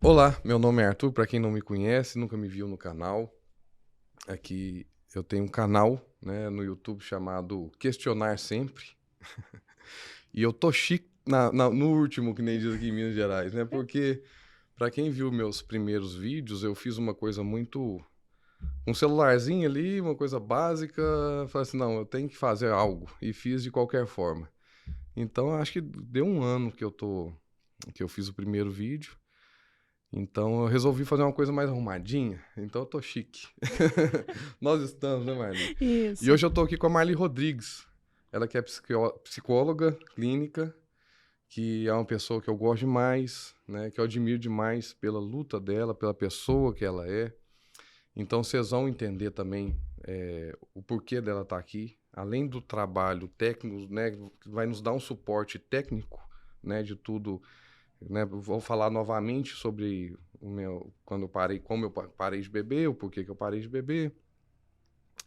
Olá, meu nome é Arthur, para quem não me conhece, nunca me viu no canal. Aqui eu tenho um canal, né, no YouTube chamado Questionar Sempre. E eu tô chique no último, que nem diz aqui em Minas Gerais, né? Porque para quem viu meus primeiros vídeos, eu fiz uma coisa muito um celularzinho ali, uma coisa básica, falei assim, não, eu tenho que fazer algo e fiz de qualquer forma. Então, eu acho que deu um ano que eu fiz o primeiro vídeo. Então eu resolvi fazer uma coisa mais arrumadinha. Então eu tô chique. Nós estamos, né, Marli? E Isso. hoje eu tô aqui com a Marli Rodrigues. Ela que é psicóloga clínica, que é uma pessoa que eu gosto demais, né? Que eu admiro demais pela luta dela, pela pessoa que ela é. Então vocês vão entender também o porquê dela estar aqui. Além do trabalho técnico, né? Que vai nos dar um suporte técnico, né? De tudo, né? Vou falar novamente sobre o meu, quando eu parei, como eu parei de beber, o porquê que eu parei de beber.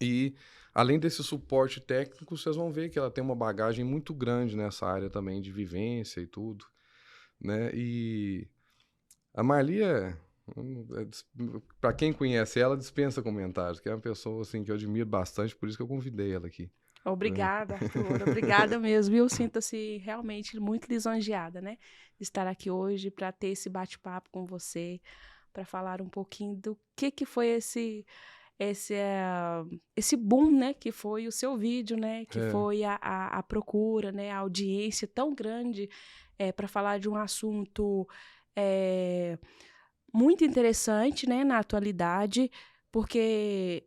E além desse suporte técnico, vocês vão ver que ela tem uma bagagem muito grande nessa área também de vivência e tudo, né? E a Marli para quem conhece ela, dispensa comentários, que é uma pessoa assim que eu admiro bastante, por isso que eu convidei ela aqui, né? Obrigada, Arthur. Obrigada mesmo. Eu sinto-se realmente muito lisonjeada, né? De estar aqui hoje para ter esse bate-papo com você, para falar um pouquinho do que foi esse boom, né? Que foi o seu vídeo, né? Que É, foi a procura, né? A audiência tão grande para falar de um assunto é, muito interessante, né? Na atualidade, porque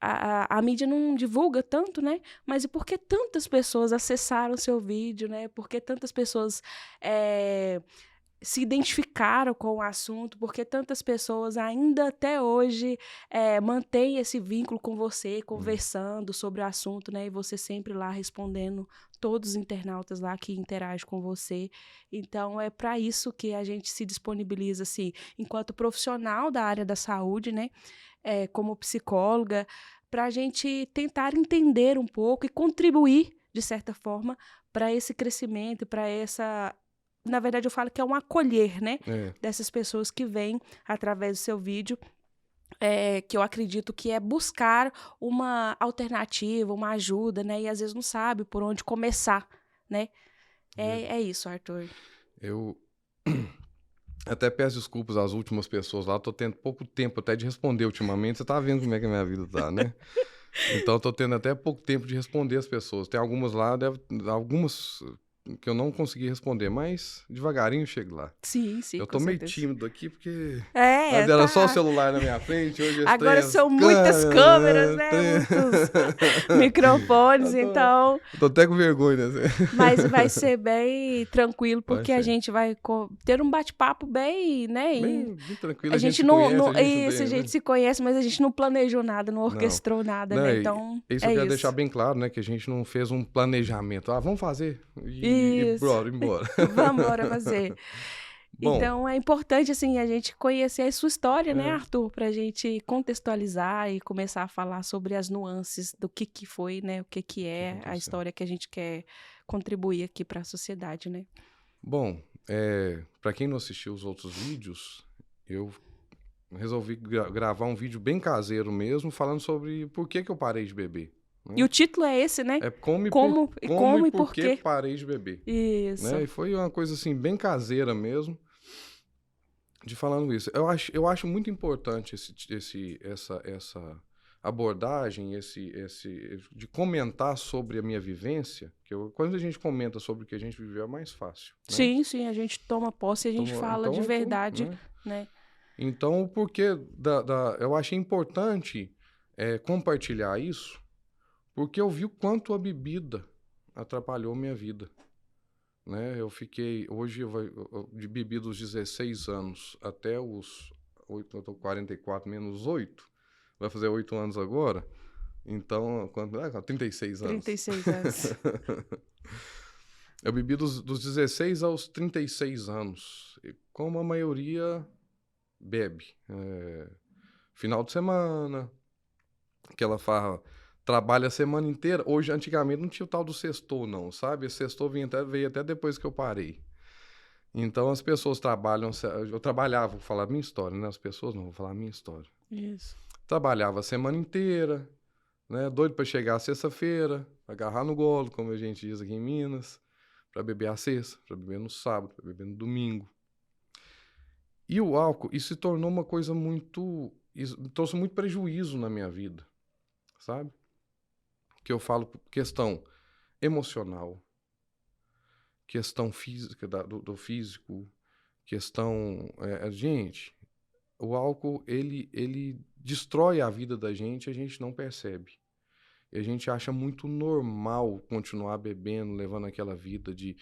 a mídia não divulga tanto, né? Mas e por que tantas pessoas acessaram seu vídeo, né? Por que tantas pessoas se identificaram com o assunto? Por que tantas pessoas ainda até hoje mantêm esse vínculo com você, hum, conversando sobre o assunto, né? E você sempre lá respondendo todos os internautas lá que interagem com você. Então, é para isso que a gente se disponibiliza, assim, enquanto profissional da área da saúde, né? Como psicóloga, para a gente tentar entender um pouco e contribuir, de certa forma, para esse crescimento, para essa. Na verdade, eu falo que é um acolher, né? é, Dessas pessoas que vêm através do seu vídeo, que eu acredito que é buscar uma alternativa, uma ajuda, né? E às vezes não sabe por onde começar, né? É verdade. isso, Arthur. Eu até peço desculpas às últimas pessoas lá, tô tendo pouco tempo até de responder ultimamente. Você tá vendo como é que a minha vida tá, né? Então eu tô tendo até pouco tempo de responder as pessoas. Tem algumas lá, algumas que eu não consegui responder, mas devagarinho eu chego lá. Sim, sim, Eu com tô meio certeza. tímido aqui porque É, antes era só o tá. celular na minha frente, hoje esse trem, Agora as são muitas câmeras, câmeras, né? trem... Muitos microfones, eu então. tô até com vergonha, né? Mas vai ser bem tranquilo, Vai porque a ser. gente vai ter um bate-papo bem, né? Bem tranquilo, A a gente gente se conhece, a gente não isso, a tem, gente né? se conhece, mas a gente não planejou nada, não Não. orquestrou nada, Não, né? é Então, isso eu é quero deixar isso. bem claro, né? Que a gente não fez um planejamento. Ah, vamos fazer e Isso. bora, embora. Vamos embora fazer. Bom, Então, é importante, assim, a gente conhecer a sua história, né, é, Arthur? Pra gente contextualizar e começar a falar sobre as nuances do que foi, né? O que o que é a aconteceu? história que a gente quer contribuir aqui para a sociedade, né? Bom, para quem não assistiu os outros vídeos, eu resolvi gravar um vídeo bem caseiro mesmo, falando sobre por que que eu parei de beber, E né? o título é esse, né? É como e Como e por por que quê? parei de beber, né? Isso. E foi uma coisa assim bem caseira mesmo, de falando isso. Eu acho muito importante essa abordagem, de comentar sobre a minha vivência, quando a gente comenta sobre o que a gente viveu é mais fácil, né? Sim, sim, a gente toma posse e a gente fala de verdade, Né? né? Então, o porquê eu achei importante compartilhar isso, porque eu vi o quanto a bebida atrapalhou minha vida, né? Eu fiquei, hoje, de bebi dos 16 anos até os 8, eu tô 44 menos 8, vai fazer 8 anos agora, então, 36 trinta e anos. seis anos. Eu bebi dos 16 aos 36 anos, como a maioria bebe. Final de semana, aquela farra, trabalha a semana inteira. Hoje, antigamente, não tinha o tal do sextou, não, sabe? Esse sextou veio até depois que eu parei. Então as pessoas trabalham, eu trabalhava, vou falar a minha história, né? As pessoas não, vou falar a minha história. Isso. Trabalhava a semana inteira, né? Doido para chegar a sexta-feira, agarrar no golo, como a gente diz aqui em Minas, para beber a sexta, para beber no sábado, para beber no domingo. E o álcool, isso se tornou uma coisa muito, isso trouxe muito prejuízo na minha vida, sabe? Que eu falo questão emocional, questão física, do físico, questão, gente, o álcool, ele destrói a vida da gente, a gente não percebe. E a gente acha muito normal continuar bebendo, levando aquela vida de,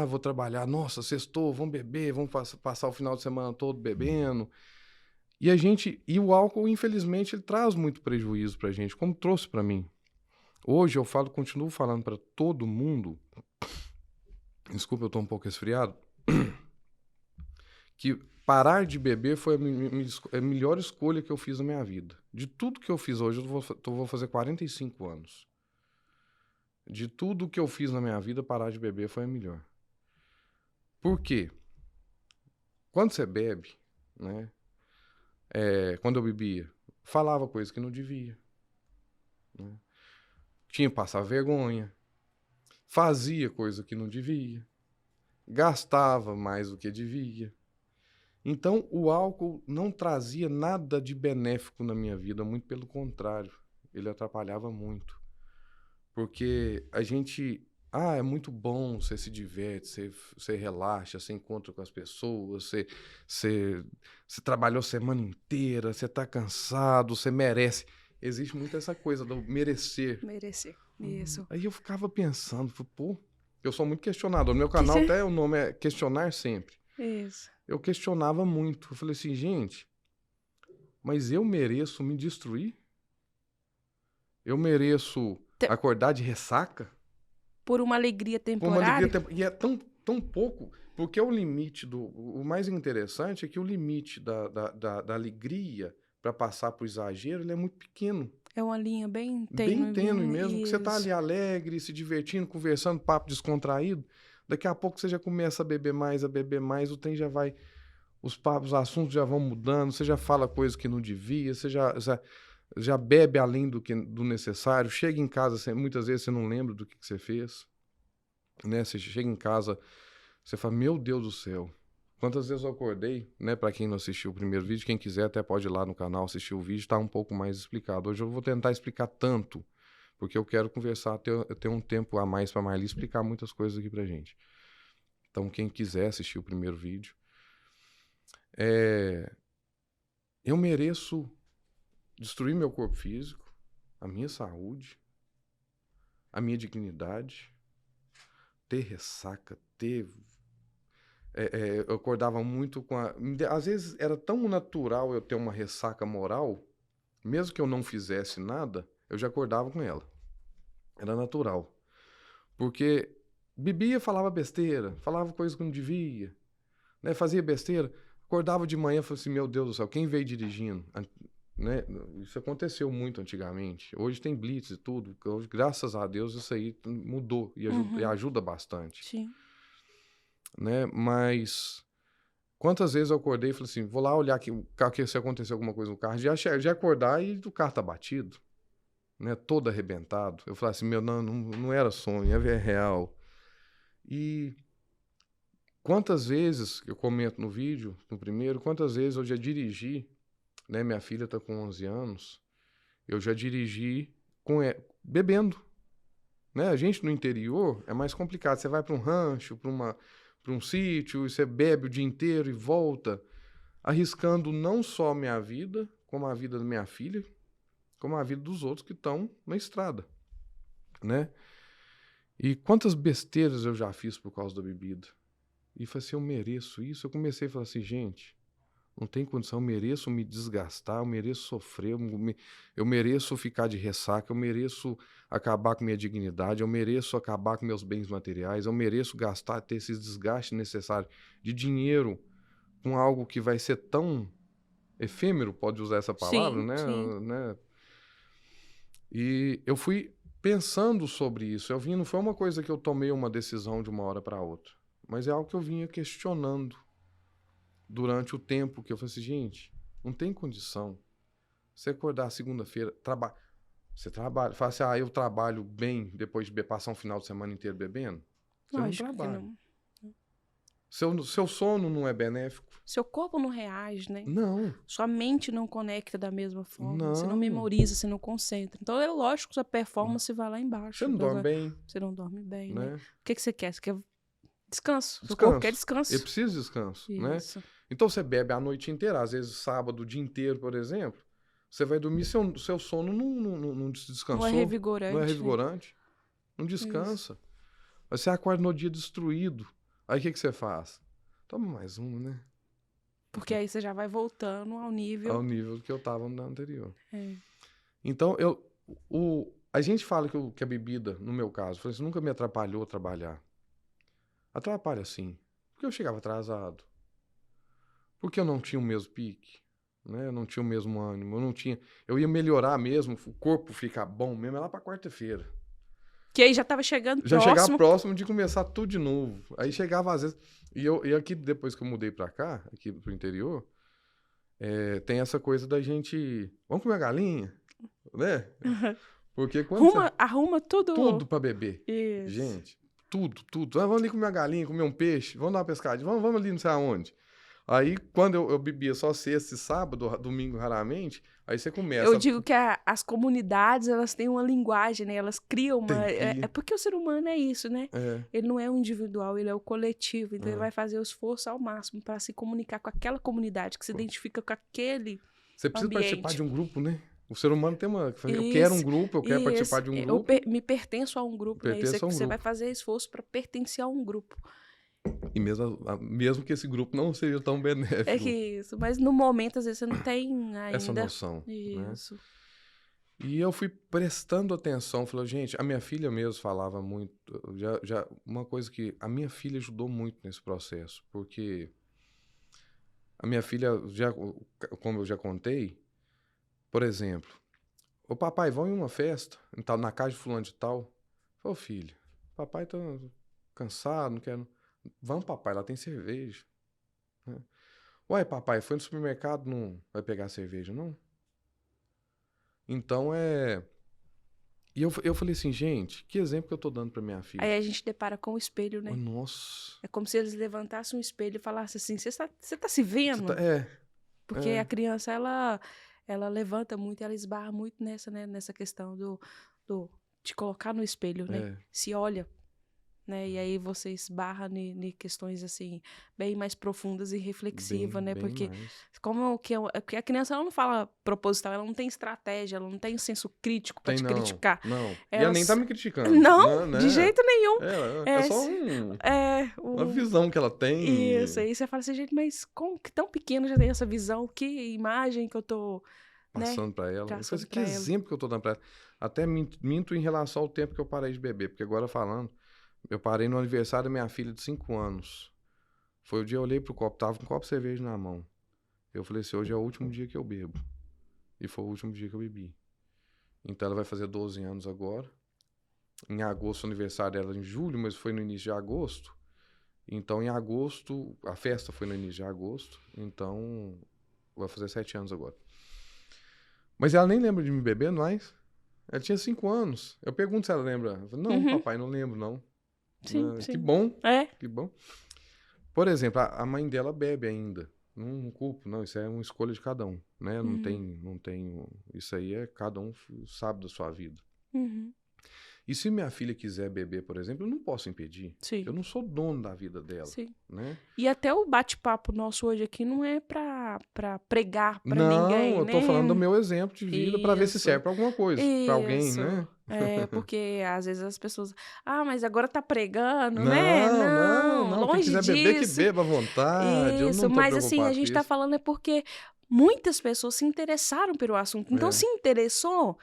vou trabalhar, nossa, sextou, vamos beber, vamos passar o final de semana todo bebendo. E o álcool, infelizmente, ele traz muito prejuízo pra gente, como trouxe pra mim. Hoje eu falo, continuo falando pra todo mundo, desculpa, eu tô um pouco resfriado, que parar de beber foi a melhor escolha que eu fiz na minha vida. De tudo que eu fiz hoje, eu vou fazer 45 anos. De tudo que eu fiz na minha vida, parar de beber foi a melhor. Por quê? Quando você bebe, né? Quando eu bebia, falava coisas que não devia. Né? Tinha que passar vergonha. Fazia coisa que não devia. Gastava mais do que devia. Então, o álcool não trazia nada de benéfico na minha vida, muito pelo contrário. Ele atrapalhava muito. Porque a gente... é muito bom, você se diverte, você relaxa, você encontra com as pessoas, você trabalhou a semana inteira, você tá cansado, você merece. Existe muito essa coisa do merecer. Merecer. Isso. Aí eu ficava pensando, pô, eu sou muito questionador. No meu canal até o nome é Questionar Sempre. Isso. Eu questionava muito. Eu falei assim, gente, mas eu mereço me destruir? Eu mereço acordar de ressaca? Por uma alegria Por uma temporária? alegria e é tão pouco, porque o limite o mais interessante é que o limite da alegria para passar pro exagero, ele é muito pequeno. É uma linha bem Bem tênue. tênue mesmo, que você tá ali alegre, se divertindo, conversando, papo descontraído. Daqui a pouco você já começa a beber mais, o trem já vai... Os papos, os assuntos já vão mudando, você já fala coisas que não devia, você já bebe além do necessário. Chega em casa, muitas vezes você não lembra do que você fez. Né? Você chega em casa, você fala, meu Deus do céu, quantas vezes eu acordei, né? Para quem não assistiu o primeiro vídeo, quem quiser até pode ir lá no canal assistir o vídeo, tá um pouco mais explicado. Hoje eu vou tentar explicar tanto, porque eu quero conversar, ter um tempo a mais para Marli explicar muitas coisas aqui pra gente. Então quem quiser assistir o primeiro vídeo, eu mereço destruir meu corpo físico, a minha saúde, a minha dignidade, ter ressaca, eu acordava muito com às vezes era tão natural eu ter uma ressaca moral, mesmo que eu não fizesse nada, eu já acordava com ela. Era natural. Porque bebia, falava besteira, falava coisas que não devia, né? Fazia besteira. Acordava de manhã e falava assim, meu Deus do céu, quem veio dirigindo? Né? Isso aconteceu muito antigamente. Hoje tem blitz e tudo. Hoje, graças a Deus, isso aí mudou e ajuda bastante. Sim. Né? Mas quantas vezes eu acordei e falei assim, vou lá olhar que se aconteceu alguma coisa no carro, já acordar e o carro tá batido, né? Todo arrebentado. Eu falei assim, não era sonho, é real. E quantas vezes, eu comento no vídeo, no primeiro, quantas vezes eu já dirigi, né? Minha filha tá com 11 anos, eu já dirigi bebendo, né? A gente no interior é mais complicado. Você vai para um rancho, para um sítio, e você bebe o dia inteiro e volta, arriscando não só a minha vida, como a vida da minha filha, como a vida dos outros que estão na estrada, né? E quantas besteiras eu já fiz por causa da bebida. E falei assim, eu mereço isso. Eu comecei a falar assim, gente, não tem condição, eu mereço me desgastar, eu mereço sofrer, eu mereço ficar de ressaca, eu mereço acabar com minha dignidade, eu mereço acabar com meus bens materiais, eu mereço gastar, ter esse desgaste necessário de dinheiro com algo que vai ser tão efêmero, pode usar essa palavra, Sim, né? sim. né? E eu fui pensando sobre isso. Não foi uma coisa que eu tomei uma decisão de uma hora para outra. mas é algo que eu vinha questionando durante o tempo que eu falei assim, gente, não tem condição. Você acordar segunda-feira, você trabalha, fala assim, eu trabalho bem depois de passar um final de semana inteiro bebendo? Você Lógico não que trabalha. não. Seu sono não é benéfico? Seu corpo não reage, né? Não. Sua mente não conecta da mesma forma. Você não Não. memoriza, você não concentra. Então é lógico que sua performance vai lá embaixo. Você não dorme bem, Você não dorme bem, né? né? O que você quer? Você quer descanso. Seu Descanso. corpo quer descanso. Ele precisa de descanso, né? Isso. Então você bebe a noite inteira, às vezes sábado o dia inteiro, por exemplo. Você vai dormir, seu sono não descansou. Não é revigorante. Não é revigorante. Não descansa. Aí você acorda no dia destruído. Aí o que você faz? Toma mais um, né? Porque aí você já vai voltando ao nível... Ao nível que eu tava no anterior. É. Então, a gente fala que a bebida, no meu caso, isso nunca me atrapalhou trabalhar. Atrapalha sim. Porque eu chegava atrasado. Porque eu não tinha o mesmo pique. Né? Eu não tinha o mesmo ânimo. Eu ia melhorar mesmo, o corpo ficar bom mesmo é lá pra quarta-feira. Que aí já tava chegando Já próximo. chegava próximo de começar tudo de novo. Aí chegava às vezes... E aqui, depois que eu mudei pra cá, aqui pro interior, tem essa coisa da gente... Vamos comer a galinha? Né? Porque quando Arruma tudo. Tudo pra beber. Isso. Gente, tudo. Vamos ali comer uma galinha, comer um peixe, vamos dar uma pescadinha, vamos ali não sei aonde. Aí, quando eu bebia só sexta e sábado, domingo raramente, aí você começa... Eu digo que as comunidades, elas têm uma linguagem, né? Elas criam uma... Tem que- É porque o ser humano é isso, né? Ele não é o individual, ele é o coletivo. Então, ele vai fazer o esforço ao máximo para se comunicar com aquela comunidade que se identifica com aquele Você precisa ambiente. participar de um grupo, né? O ser humano tem uma... Eu quero um grupo, eu quero participar de um grupo. Me pertenço a um grupo, né? Pertenço a um Você grupo. vai fazer esforço para pertencer a um grupo. E mesmo que esse grupo não seja tão benéfico. É que isso. Mas no momento, às vezes, você não tem ainda... Essa noção. Né? Isso. E eu fui prestando atenção, falei, gente, a minha filha mesmo falava muito, uma coisa que a minha filha ajudou muito nesse processo, porque a minha filha, como eu já contei, por exemplo, ô papai, vamos em uma festa, na casa de fulano de tal. Ô filho, papai tá cansado, não quero... Vamos, papai, lá tem cerveja. Né? Uai, papai, foi no supermercado, não vai pegar cerveja, não? Então, E eu falei assim, gente, que exemplo que eu tô dando pra minha filha? Aí a gente depara com o espelho, né? Nossa. É como se eles levantassem um espelho e falassem assim, você tá se vendo? Porque a criança, ela levanta muito, ela esbarra muito nessa questão de colocar no espelho, né? Se olha, né? E aí você esbarra em questões, assim, bem mais profundas e reflexivas, né? Porque porque a criança, ela não fala proposital, ela não tem estratégia, ela não tem senso crítico pra te criticar. Não, e ela nem tá me criticando. Não, né? de jeito nenhum. É só uma visão que ela tem. Isso, aí você fala assim, gente, mas como que tão pequeno já tem essa visão? Que imagem que eu tô... Passando pra ela. Que exemplo que eu tô dando pra ela. Até minto em relação ao tempo que eu parei de beber, porque agora falando, eu parei no aniversário da minha filha de 5 anos. Foi o dia que eu olhei pro copo, tava com um copo de cerveja na mão. Eu falei assim, hoje é o último dia que eu bebo. E foi o último dia que eu bebi. Então ela vai fazer 12 anos agora. Em agosto, o aniversário dela em julho, mas foi no início de agosto. Então em agosto, a festa foi no início de agosto. Então vai fazer 7 anos agora. Mas ela nem lembra de me beber mais. Ela tinha 5 anos. Eu pergunto se ela lembra. Eu falo, não, papai, não lembro, não. Sim. Que bom. Que bom. Por exemplo, a mãe dela bebe ainda. Não culpo, não. Isso é uma escolha de cada um, né? Não tem... Isso aí cada um sabe da sua vida. E se minha filha quiser beber, por exemplo, eu não posso impedir. Sim. Eu não sou dono da vida dela. Sim. Né? E até o bate-papo nosso hoje aqui não é pra pregar pra ninguém, Não, eu tô falando do meu exemplo de vida pra ver se serve pra alguma coisa. Pra alguém, né? Porque às vezes as pessoas... mas agora tá pregando, não, né? Não. Longe Quem quiser disso. beber, que beba à vontade. Isso, eu não tô mas assim, a gente isso. tá falando é porque muitas pessoas se interessaram pelo assunto. Então, se interessou,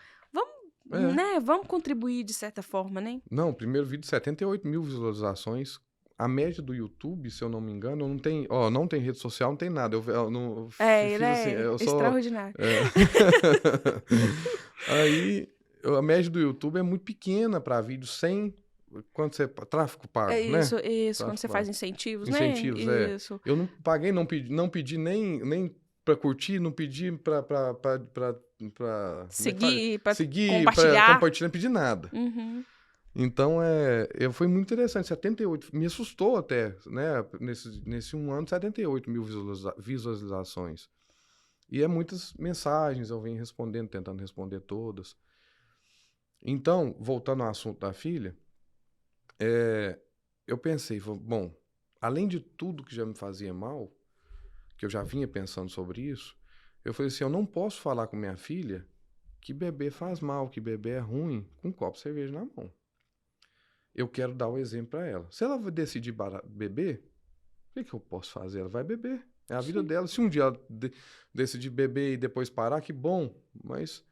vamos contribuir de certa forma, né? Não, o primeiro vídeo, 78 mil visualizações. A média do YouTube, se eu não me engano, não tem rede social, não tem nada. Extraordinário. Aí, a média do YouTube é muito pequena para vídeo sem quando você... Tráfico pago, É né? isso, quando Tráfico você pago. faz incentivos, Incentivos, né? Isso. Eu não paguei, não pedi nem pra curtir, não pedi pra como é que fala? Seguir, pra Seguir, pra compartilhar. compartilhar, não pedi nada. Uhum. Então, foi muito interessante. 78, me assustou até, né? Nesse um ano, 78 mil visualizações. E muitas mensagens, eu venho respondendo, tentando responder todas. Então, voltando ao assunto da filha, eu pensei, bom, além de tudo que já me fazia mal, que eu já vinha pensando sobre isso, eu falei assim, eu não posso falar com minha filha que beber faz mal, que beber é ruim, com um copo de cerveja na mão. Eu quero dar o exemplo para ela. Se ela decidir beber, o que eu posso fazer? Ela vai beber. É a vida Sim. dela. Se um dia ela decidir beber e depois parar, que bom. Mas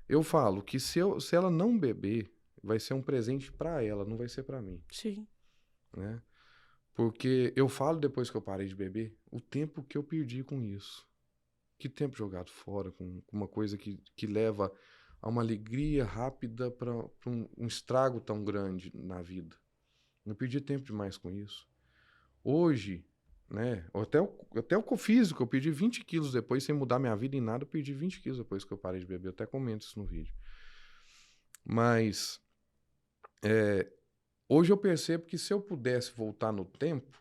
eu falo que se ela não beber, vai ser um presente para ela, não vai ser para mim. Sim. Né? Porque eu falo depois que eu parei de beber, o tempo que eu perdi com isso. Que tempo jogado fora com uma coisa que leva a uma alegria rápida para um estrago tão grande na vida. Eu perdi tempo demais com isso. Hoje, né, até o físico, eu perdi 20 quilos depois, sem mudar minha vida em nada, eu perdi 20 quilos depois que eu parei de beber. Eu até comento isso no vídeo. Mas, hoje eu percebo que se eu pudesse voltar no tempo,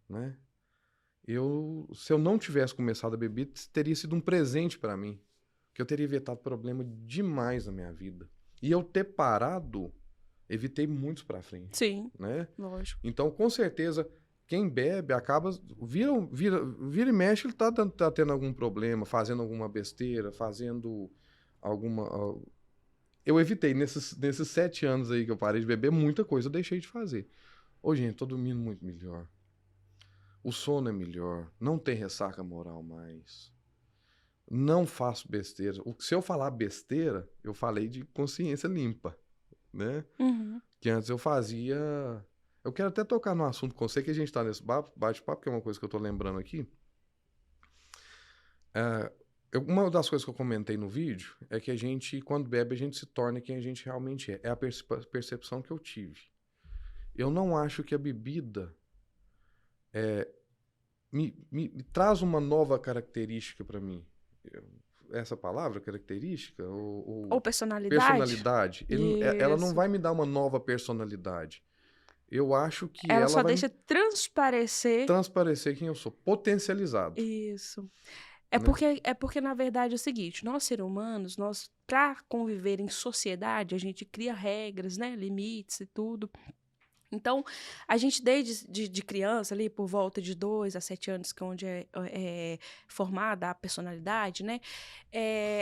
né, se eu não tivesse começado a beber, teria sido um presente para mim. Que eu teria evitado problema demais na minha vida. E eu ter parado, evitei muitos para frente. Sim, né? lógico. Então, com certeza, quem bebe acaba... Vira e mexe, ele tá tendo algum problema, fazendo alguma besteira, fazendo alguma... Eu evitei, nesses 7 anos aí que eu parei de beber, muita coisa eu deixei de fazer. Ô, gente, tô dormindo muito melhor. O sono é melhor. Não tem ressaca moral mais. Não faço besteira. Se eu falar besteira, eu falei de consciência limpa, né? Uhum. Que antes eu fazia... Eu quero até tocar no assunto com você, que a gente tá nesse bate-papo, que é uma coisa que eu tô lembrando aqui. Uma das coisas que eu comentei no vídeo é que a gente, quando bebe, a gente se torna quem a gente realmente é. É a percepção que eu tive. Eu não acho que a bebida me traz uma nova característica para mim. Essa palavra, característica? Ou personalidade? Personalidade. Ela não Isso. vai me dar uma nova personalidade. Eu acho que Ela ela só vai deixa transparecer. transparecer quem eu sou, potencializado. Isso. Né? É porque, na verdade, é o seguinte, nós, seres humanos, para conviver em sociedade, a gente cria regras, né, limites e tudo. Então, a gente desde de criança, ali por volta de 2 a 7 anos, que é onde é formada a personalidade, né?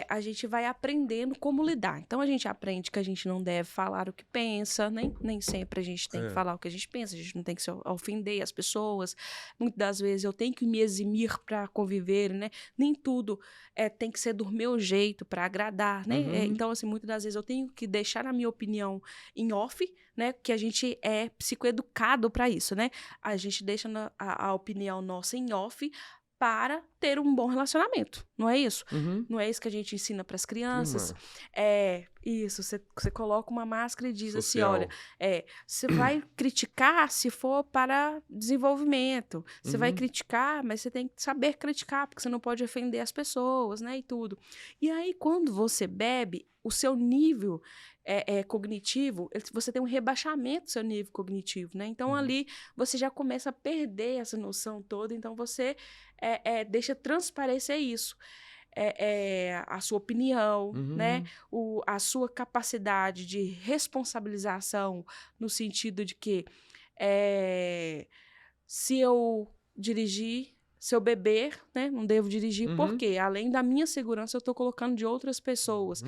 A gente vai aprendendo como lidar. Então, a gente aprende que a gente não deve falar o que pensa, nem sempre a gente tem que falar o que a gente pensa, a gente não tem que se ofender as pessoas. Muitas das vezes eu tenho que me eximir para conviver, né? Nem tudo tem que ser do meu jeito para agradar, né? Uhum. Então, assim, muitas das vezes eu tenho que deixar a minha opinião em off, né? Que a gente é psicoeducado para isso, né? A gente deixa a opinião nossa em off para ter um bom relacionamento, não é isso? Uhum. Não é isso que a gente ensina para as crianças? Firma. Isso, você coloca uma máscara e diz Social. assim, olha, você vai criticar se for para desenvolvimento, você vai criticar, mas você tem que saber criticar, porque você não pode ofender as pessoas, né, e tudo. E aí, quando você bebe, o seu nível cognitivo, você tem um rebaixamento do seu nível cognitivo, né? Então, ali, você já começa a perder essa noção toda, então você deixa transparecer isso. A sua opinião, né? A sua capacidade de responsabilização, no sentido de que se eu dirigir, se eu beber, né? Não devo dirigir, porque além da minha segurança, eu estou colocando de outras pessoas.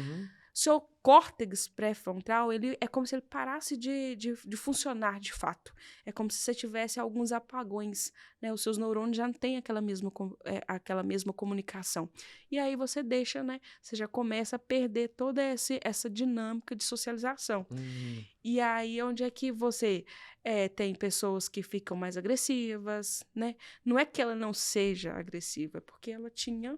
Seu córtex pré-frontal, ele é como se ele parasse de funcionar de fato. É como se você tivesse alguns apagões, né? Os seus neurônios já não têm aquela mesma comunicação. E aí você deixa, né? Você já começa a perder toda essa dinâmica de socialização. E aí, onde é que você tem pessoas que ficam mais agressivas, né? Não é que ela não seja agressiva, é porque ela tinha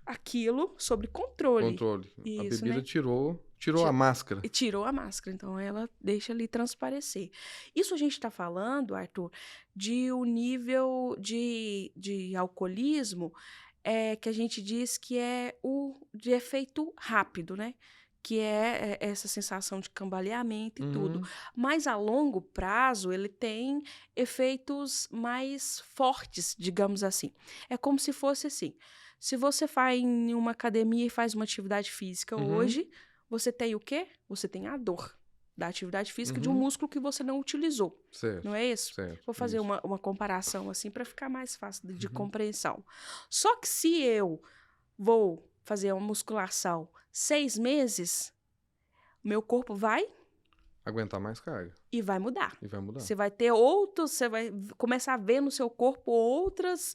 aquilo sob controle. Controle. A Isso, bebida né? tirou a máscara. E tirou a máscara, então ela deixa ali transparecer. Isso a gente está falando, Arthur, de um nível de alcoolismo que a gente diz que é o de efeito rápido, né? Que é essa sensação de cambaleamento e tudo. Uhum. Mas a longo prazo, ele tem efeitos mais fortes, digamos assim. É como se fosse assim. Se você vai em uma academia e faz uma atividade física Uhum. hoje, você tem o quê? Você tem a dor da atividade física de um Uhum. músculo que você não utilizou. Certo. Não é isso? Certo. Vou fazer Isso. uma comparação assim para ficar mais fácil de Uhum. compreensão. Só que se eu vou fazer uma musculação 6 meses, meu corpo vai Aguentar mais carga. e vai mudar. E vai mudar. Você vai ter outros, você vai começar a ver no seu corpo outras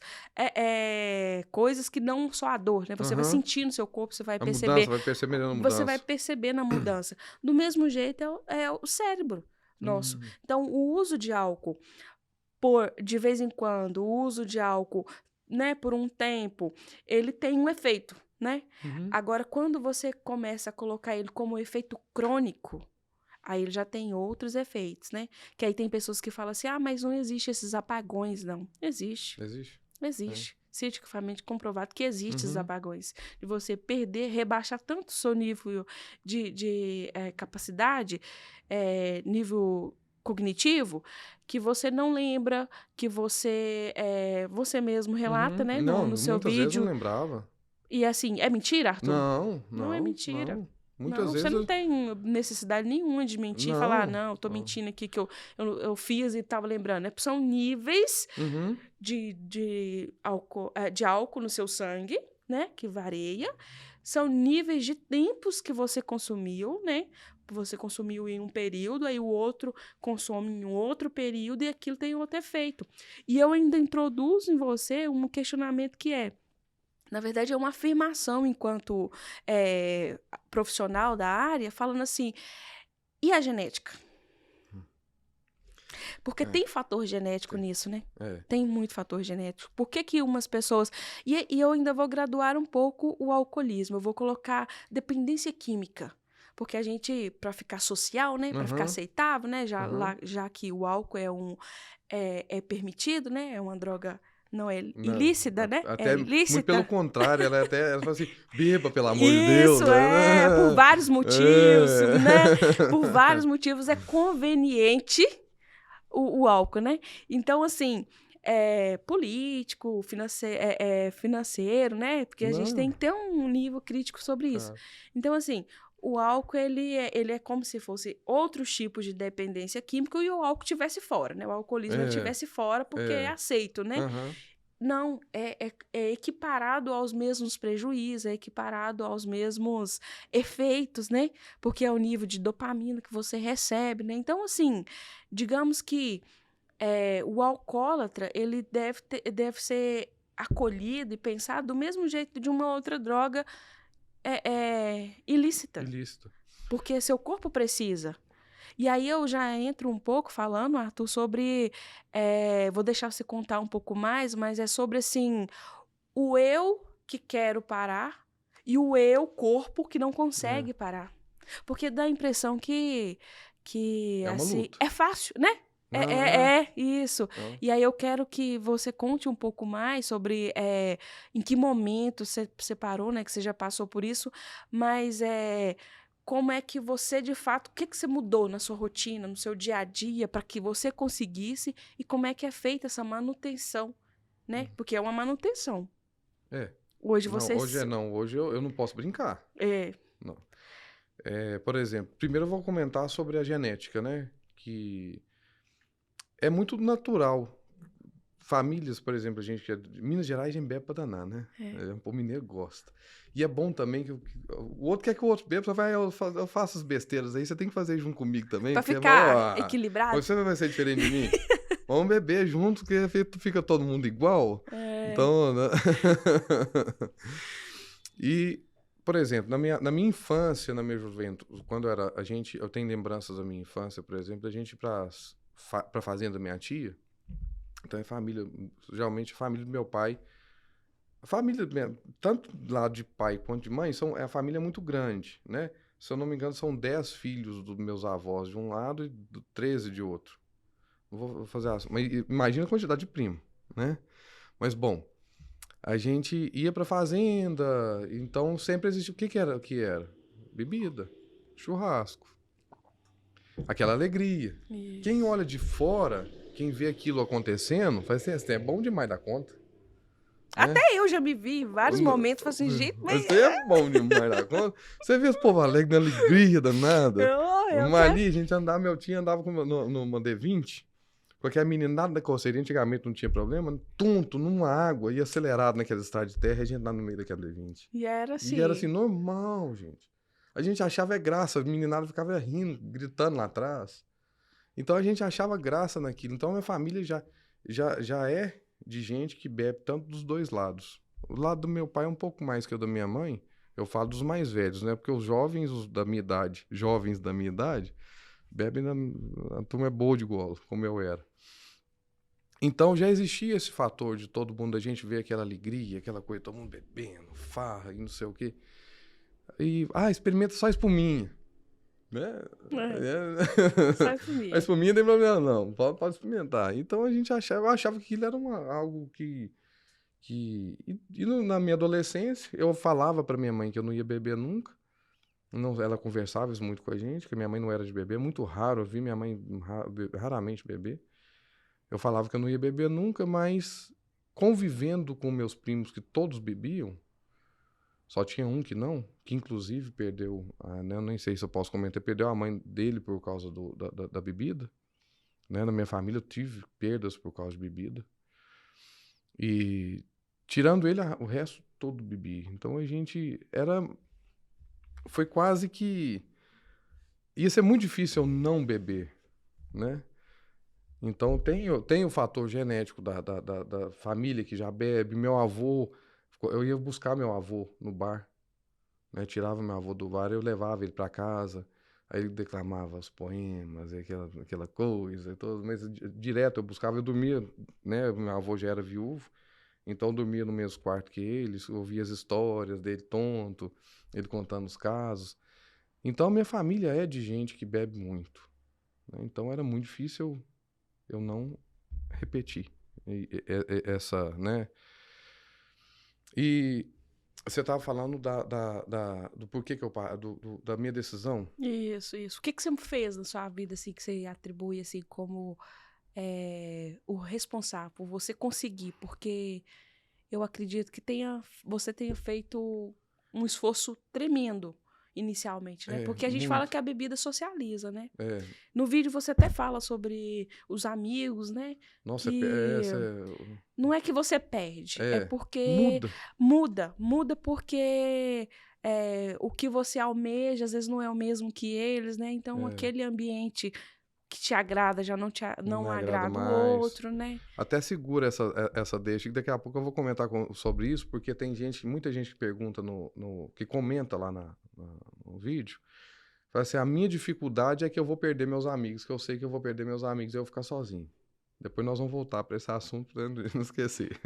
coisas que não só a dor, né? Você vai Aham. sentir no seu corpo, você vai A perceber. mudança, vai perceber a mudança. Você vai perceber na mudança. Do mesmo jeito é o cérebro nosso. Então, o uso de álcool, de vez em quando, o uso de álcool, né, por um tempo, ele tem um efeito, né? Uhum. Agora, quando você começa a colocar ele como efeito crônico, aí ele já tem outros efeitos, né? Que aí tem pessoas que falam assim, mas não existe esses apagões, não. Existe. Existe? Existe. Cientificamente comprovado que existe esses Uhum. apagões. De você perder, rebaixar tanto o seu nível de capacidade, nível cognitivo, que você não lembra, que você mesmo relata, Uhum. né, Não, no seu muitas vezes eu vídeo. não lembrava. E assim, é mentira, Arthur? Não, Não é mentira. não. Muitas Não, vezes você não tem necessidade nenhuma de mentir e falar, não, eu tô não. mentindo aqui que eu fiz e tava lembrando. São níveis Uhum. de álcool no seu sangue, né? Que varia. São níveis de tempos que você consumiu, né? Você consumiu em um período, aí o outro consome em outro período e aquilo tem outro efeito. E eu ainda introduzo em você um questionamento que na verdade, é uma afirmação enquanto profissional da área, falando assim, e a genética? Porque tem fator genético nisso, né? Tem muito fator genético. Por que umas pessoas... E eu ainda vou graduar um pouco o alcoolismo. Eu vou colocar dependência química. Porque a gente, para ficar social, né? Para ficar aceitável, né? Já que o álcool é permitido, né? É uma droga... Não é ilícita, né? Até ilícita. muito pelo contrário, ela fala assim, beba, pelo amor de Deus. Isso, por vários motivos, né? Por vários motivos é conveniente o álcool, né? Então, assim, político, financeiro, né? Porque a gente tem que ter um nível crítico sobre isso. Então, assim, o álcool, ele é como se fosse outros tipos de dependência química e o álcool estivesse fora, né? O alcoolismo estivesse fora porque é aceito, né? Não, é equiparado aos mesmos prejuízos, é equiparado aos mesmos efeitos, né? Porque é o nível de dopamina que você recebe, né? Então, assim, digamos que o alcoólatra, ele deve ser acolhido e pensado do mesmo jeito de uma outra droga ilícita. Ilícito. Porque seu corpo precisa. E aí eu já entro um pouco falando, Arthur, sobre... vou deixar você contar um pouco mais, mas é sobre, assim, o eu que quero parar e o eu, corpo, que não consegue parar. Porque dá a impressão que assim, luta. é fácil, né? Isso. E aí eu quero que você conte um pouco mais sobre em que momento você parou, né? Que você já passou por isso, mas como é que você, de fato, o que você mudou na sua rotina, no seu dia a dia, para que você conseguisse, e como é que é feita essa manutenção, né? Porque é uma manutenção. Hoje você... Hoje eu não posso brincar. Não. Por exemplo, primeiro eu vou comentar sobre a genética, né? Que é muito natural. Famílias, por exemplo, a gente que é de Minas Gerais, a gente bebe pra danar, né? O mineiro gosta. E é bom também que o outro quer que o outro beba, só vai, eu faço as besteiras aí, você tem que fazer junto comigo também. Pra ficar equilibrado. Você vai ser diferente de mim? Vamos beber junto, que fica todo mundo igual. Então, né? E, por exemplo, na minha infância, na minha juventude, quando eu tenho lembranças da minha infância, por exemplo, da gente ir pra fazenda da minha tia. Então, geralmente a família do meu pai A família, tanto lá de pai quanto de mãe, é a família é muito grande, né? Se eu não me engano, são 10 filhos dos meus avós de um lado e 13 de outro. Vou fazer assim, mas imagina a quantidade de primo, né? Mas, bom, a gente ia pra fazenda, então sempre existia. O que era? Bebida, churrasco, aquela alegria. Quem Isso. olha de fora, quem vê aquilo acontecendo, faz assim, é bom demais da conta, Até né? eu já me vi em vários momentos, falei assim, gente, mas Mas isso aí é bom demais da conta. Você vê os povo alegre na alegria danada. eu Mas quero. ali a gente andava, meu tio andava numa D20, porque a meninada da coceira antigamente não tinha problema, tonto, numa água, e acelerado naquela estrada de terra, e a gente andava no meio daquela D20. E era E era assim, assim. normal, gente. A gente achava graça, a meninada ficava rindo, gritando lá atrás. Então a gente achava graça naquilo. Então a minha família já é de gente que bebe tanto dos dois lados. O lado do meu pai é um pouco mais que o da minha mãe. Eu falo dos mais velhos, né? Porque os jovens jovens da minha idade, bebem a turma é boa de gola, como eu era. Então já existia esse fator de todo mundo, a gente ver aquela alegria, aquela coisa, todo mundo bebendo, farra e não sei o quê. E, experimenta só espuminha, né? É, É. só A comigo. espuminha não tem problema não, pode experimentar. Então a gente eu achava que aquilo era algo na minha adolescência, eu falava pra minha mãe que eu não ia beber nunca. Não, ela conversava isso muito com a gente, que minha mãe não era de beber, é muito raro, eu vi minha mãe raramente beber. Eu falava que eu não ia beber nunca, mas convivendo com meus primos que todos bebiam, só tinha um que não, que inclusive perdeu, né, eu nem sei se eu posso comentar, perdeu a mãe dele por causa da bebida, né? Na minha família eu tive perdas por causa de bebida. E tirando ele, o resto todo bebia. Então a gente foi quase que ia ser muito difícil eu não beber, né? Então tem o fator genético da família que já bebe. Meu avô, eu ia buscar meu avô no bar, né? Tirava meu avô do bar, eu levava ele para casa, aí ele declamava os poemas, e aquela coisa, e todo, mas direto eu buscava, eu dormia, né? Meu avô já era viúvo, então eu dormia no mesmo quarto que ele, ouvia as histórias dele tonto, ele contando os casos. Então a minha família é de gente que bebe muito, né? Então era muito difícil eu não repetir essa, né? E você estava falando do porquê que da minha decisão. Isso, isso. O que que você fez na sua vida, assim, que você atribui, assim, como o responsável por você conseguir? Porque eu acredito que você tenha feito um esforço tremendo inicialmente, né? É, Porque a gente fala muito. que a bebida socializa, né? É, No vídeo você até fala sobre os amigos, né? nossa, Que não é que você perde, é porque muda. muda porque o que você almeja às vezes não é o mesmo que eles, né? Então É, aquele ambiente que te agrada já não não me agrada agrada o mais. outro, né? Até segura essa deixa, que daqui a pouco eu vou comentar sobre isso, porque tem muita gente que pergunta que comenta lá no vídeo. Fala assim, a minha dificuldade é que eu vou perder meus amigos, que eu sei que eu vou perder meus amigos e eu vou ficar sozinho. Depois nós vamos voltar para esse assunto para não esquecer.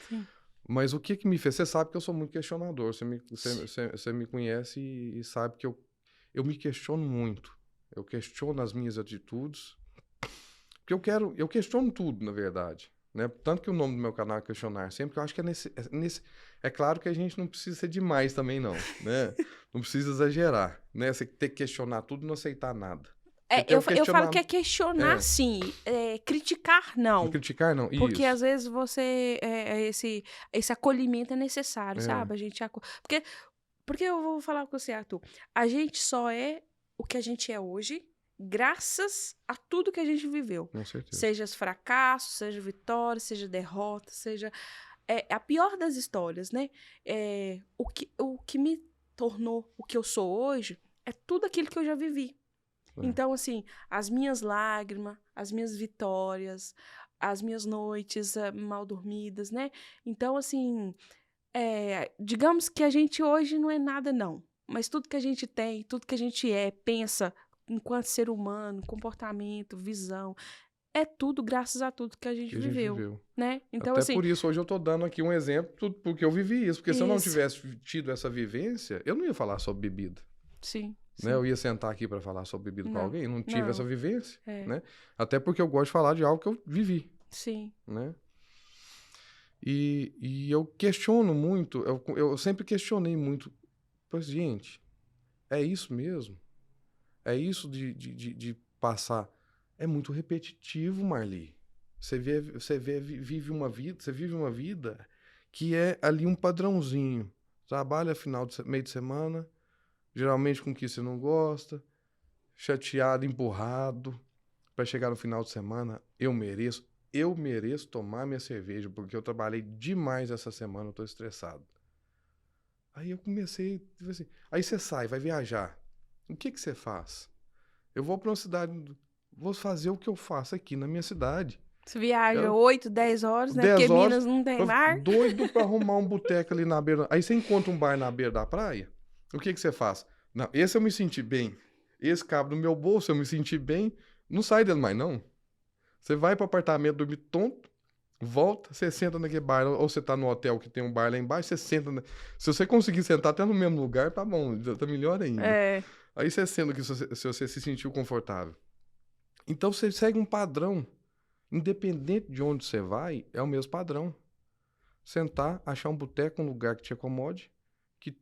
Sim. Mas o que me fez? Você sabe que eu sou muito questionador. Você me conhece e sabe que eu me questiono muito. Eu questiono as minhas atitudes. Porque eu questiono tudo, na verdade. Né? Tanto que o nome do meu canal é Questionar Sempre, que eu acho que é claro que a gente não precisa ser demais também, não. Né? Não precisa exagerar. Né? Você ter que questionar tudo e não aceitar nada. Porque tem o Eu falo questionar. que é questionar, É, sim, criticar, não não. criticar, não. Porque Isso. às vezes esse acolhimento é necessário, É, sabe? Porque eu vou falar com você, Arthur. A gente só é o que a gente é hoje graças a tudo que a gente viveu. com certeza. Seja os fracassos, seja vitórias, seja derrotas, seja a pior das histórias, né? O que me tornou o que eu sou hoje é tudo aquilo que eu já vivi. É. Então, assim, as minhas lágrimas, as minhas vitórias, as minhas noites mal dormidas, né? Então, assim, digamos que a gente hoje não é nada, não. Mas tudo que a gente tem, tudo que a gente pensa enquanto ser humano, comportamento, visão, é tudo graças a tudo que a gente que a gente viveu, viveu. né? Então, Até assim, por isso, hoje eu tô dando aqui um exemplo, porque eu vivi isso. Porque se eu não isso. tivesse tido essa vivência, eu não ia falar sobre bebida. Sim, Né? sim. Eu ia sentar aqui para falar sobre bebida com Não, alguém, não tive essa não. vivência, É, né? Até porque eu gosto de falar de algo que eu vivi, sim. né? E eu questiono muito, eu sempre questionei muito, pois, gente, é isso mesmo? É isso de passar? É muito repetitivo, Marli. Vive uma vida, você vive uma vida que é ali um padrãozinho. Trabalha meio de semana, geralmente com o que você não gosta, chateado, empurrado, para chegar no final de semana, eu mereço tomar minha cerveja, porque eu trabalhei demais essa semana, eu tô estressado. Aí eu comecei, tipo assim, aí você sai, vai viajar. O que que você faz? Eu vou para uma cidade, vou fazer o que eu faço aqui na minha cidade. Você viaja Eu, 8, 10 horas, né? Porque 10 horas, Minas não tem mar. doido para arrumar um boteco ali na beira. Aí você encontra um bar na beira da praia, o que que você faz? Não, esse eu me senti bem. Esse cabe no meu bolso, eu me senti bem. Não sai dele mais, não. Você vai pro apartamento dormir tonto, volta, você senta naquele bar, ou você tá no hotel que tem um bar lá embaixo, você senta. Se você conseguir sentar até no mesmo lugar, tá bom, tá melhor ainda. É, Aí você senta que se você se sentiu confortável. Então você segue um padrão. Independente de onde você vai, é o mesmo padrão. Sentar, achar um boteco, um lugar que te acomode, que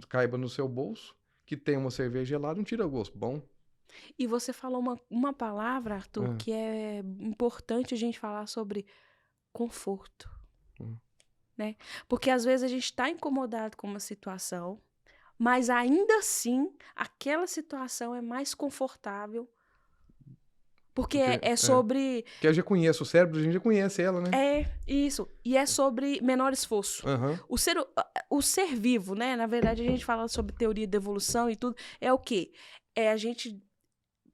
caiba no seu bolso, que tenha uma cerveja gelada, um tira-gosto bom. e você falou uma palavra, Arthur, Ah, que é importante a gente falar sobre conforto, hum. né? Porque às vezes a gente está incomodado com uma situação, mas ainda assim aquela situação é mais confortável, porque Porque, é sobre. porque eu já conheço o cérebro, a gente já conhece ela, né? É isso. E é sobre menor esforço. Aham. O ser vivo, né? Na verdade, a gente fala sobre teoria da evolução e tudo. É o quê? É a gente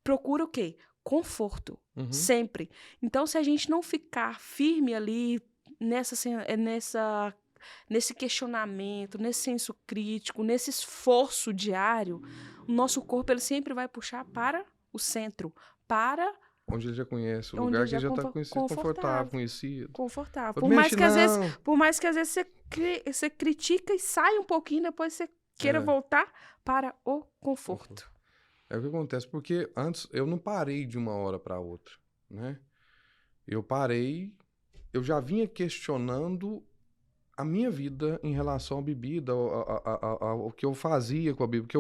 procura o quê? Conforto. Uhum. Sempre. Então, se a gente não ficar firme ali nesse questionamento, nesse senso crítico, nesse esforço diário, o nosso corpo ele sempre vai puxar para o centro, para Onde ele já conhece o onde lugar ele que já ele já tá confortável, confortável. conhecido. Confortável. Mas mexe não. Por mais que às vezes você critica e sai um pouquinho, depois você queira É, voltar para o conforto. é o que acontece, porque antes eu não parei de uma hora para outra, né? Eu parei, eu já vinha questionando a minha vida em relação à bebida, ao que eu fazia com a bebida,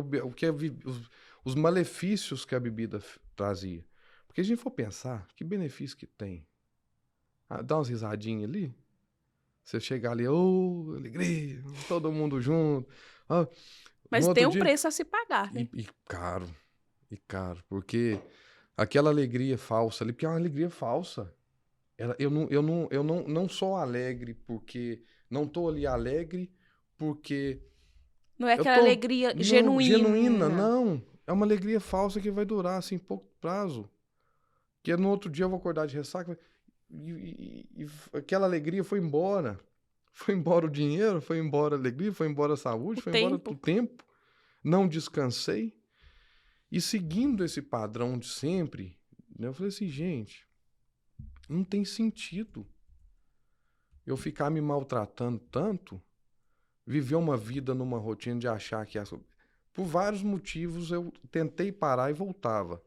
os malefícios que a bebida trazia. Porque se a gente for pensar, que benefício que tem? Ah, dá umas risadinhas ali, você chegar ali, ô, alegria, todo mundo junto. Ah, no Mas tem outro um dia, preço a se pagar, né? e caro, porque aquela alegria falsa ali, porque é uma alegria falsa. Eu não sou alegre porque não tô ali alegre porque Não é eu aquela tô alegria não genuína, genuína. não. É uma alegria falsa que vai durar assim pouco prazo. Que no outro dia eu vou acordar de ressaca e aquela alegria foi embora. Foi embora o dinheiro, foi embora a alegria, foi embora a saúde, O foi embora o tempo. tempo. Não descansei. E seguindo esse padrão de sempre, né, eu falei assim, gente, não tem sentido eu ficar me maltratando tanto, viver uma vida numa rotina de achar que por vários motivos eu tentei parar e voltava.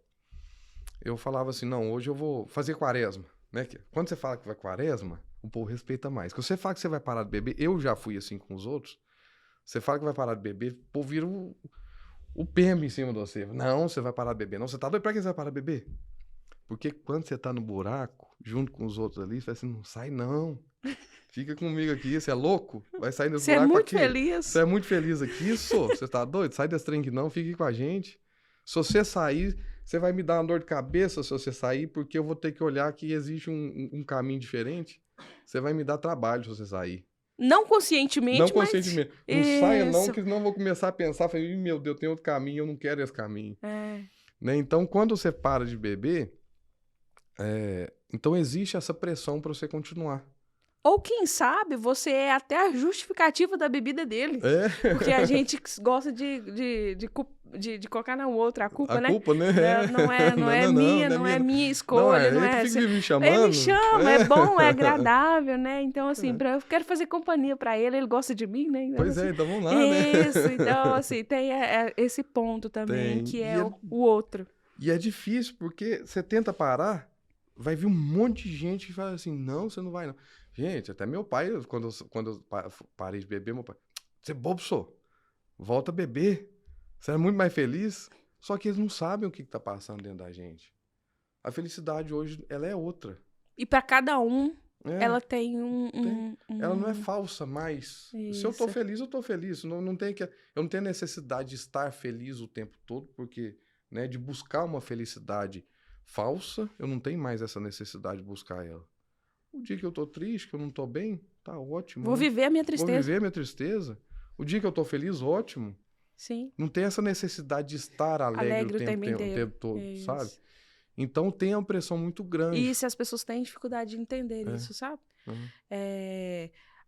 Eu falava assim, não, hoje eu vou fazer quaresma, né? Quando você fala que vai quaresma, o povo respeita mais. Quando você fala que você vai parar de beber, eu já fui assim com os outros. Você fala que vai parar de beber, o povo vira o pembe em cima de você. Não, você vai parar de beber. Não, você tá doido? Pra que você vai parar de beber? Porque quando você tá no buraco, junto com os outros ali, você fala assim, não sai não. Fica comigo aqui, você é louco? Vai sair desse Você é buraco pra muito quê? Você feliz. é muito feliz aqui, você tá doido? Sai desse trem aqui não, fique com a gente. Se você sair, você vai me dar uma dor de cabeça se você sair, porque eu vou ter que olhar que existe um caminho diferente. Você vai me dar trabalho se você sair. Não Não conscientemente, mas conscientemente. Não saia não, isso. que senão eu vou começar a pensar, falei, meu Deus, tem outro caminho, eu não quero esse caminho. É. Né? Então, quando você para de beber, então existe essa pressão para você continuar. Ou quem sabe você é até a justificativa da bebida dele. É? Porque a gente gosta de colocar na outra a culpa, A né? culpa, né? Não é minha, não é minha Não, escolha, não ele é que fica me ele chamando. me chama, é bom, é agradável, né? Então, assim, eu quero fazer companhia pra ele gosta de mim, né? Então, Pois assim, então vamos lá, né? isso, então, assim, tem esse ponto também, Tem. que é o outro. E é difícil, porque você tenta parar, vai vir um monte de gente que fala assim, não, você não vai não. Gente, até meu pai, quando eu parei de beber, meu pai, você é bobo, sou. Volta a beber. Você é muito mais feliz. Só que eles não sabem o que tá passando dentro da gente. A felicidade hoje, ela é outra. E pra cada um, É, ela tem ela não é falsa mais. Se eu tô Isso. feliz, eu tô feliz. Não tem eu não tenho necessidade de estar feliz o tempo todo, porque, né, de buscar uma felicidade falsa, eu não tenho mais essa necessidade de buscar ela. O dia que eu tô triste, que eu não tô bem, tá ótimo. Vou né? viver a minha Vou tristeza. viver a minha tristeza. O dia que eu tô feliz, ótimo. Sim. Não tem essa necessidade de estar alegre o tempo todo, Isso. sabe? Então tem uma pressão muito grande. E se as pessoas têm dificuldade de entender isso, sabe? Uhum.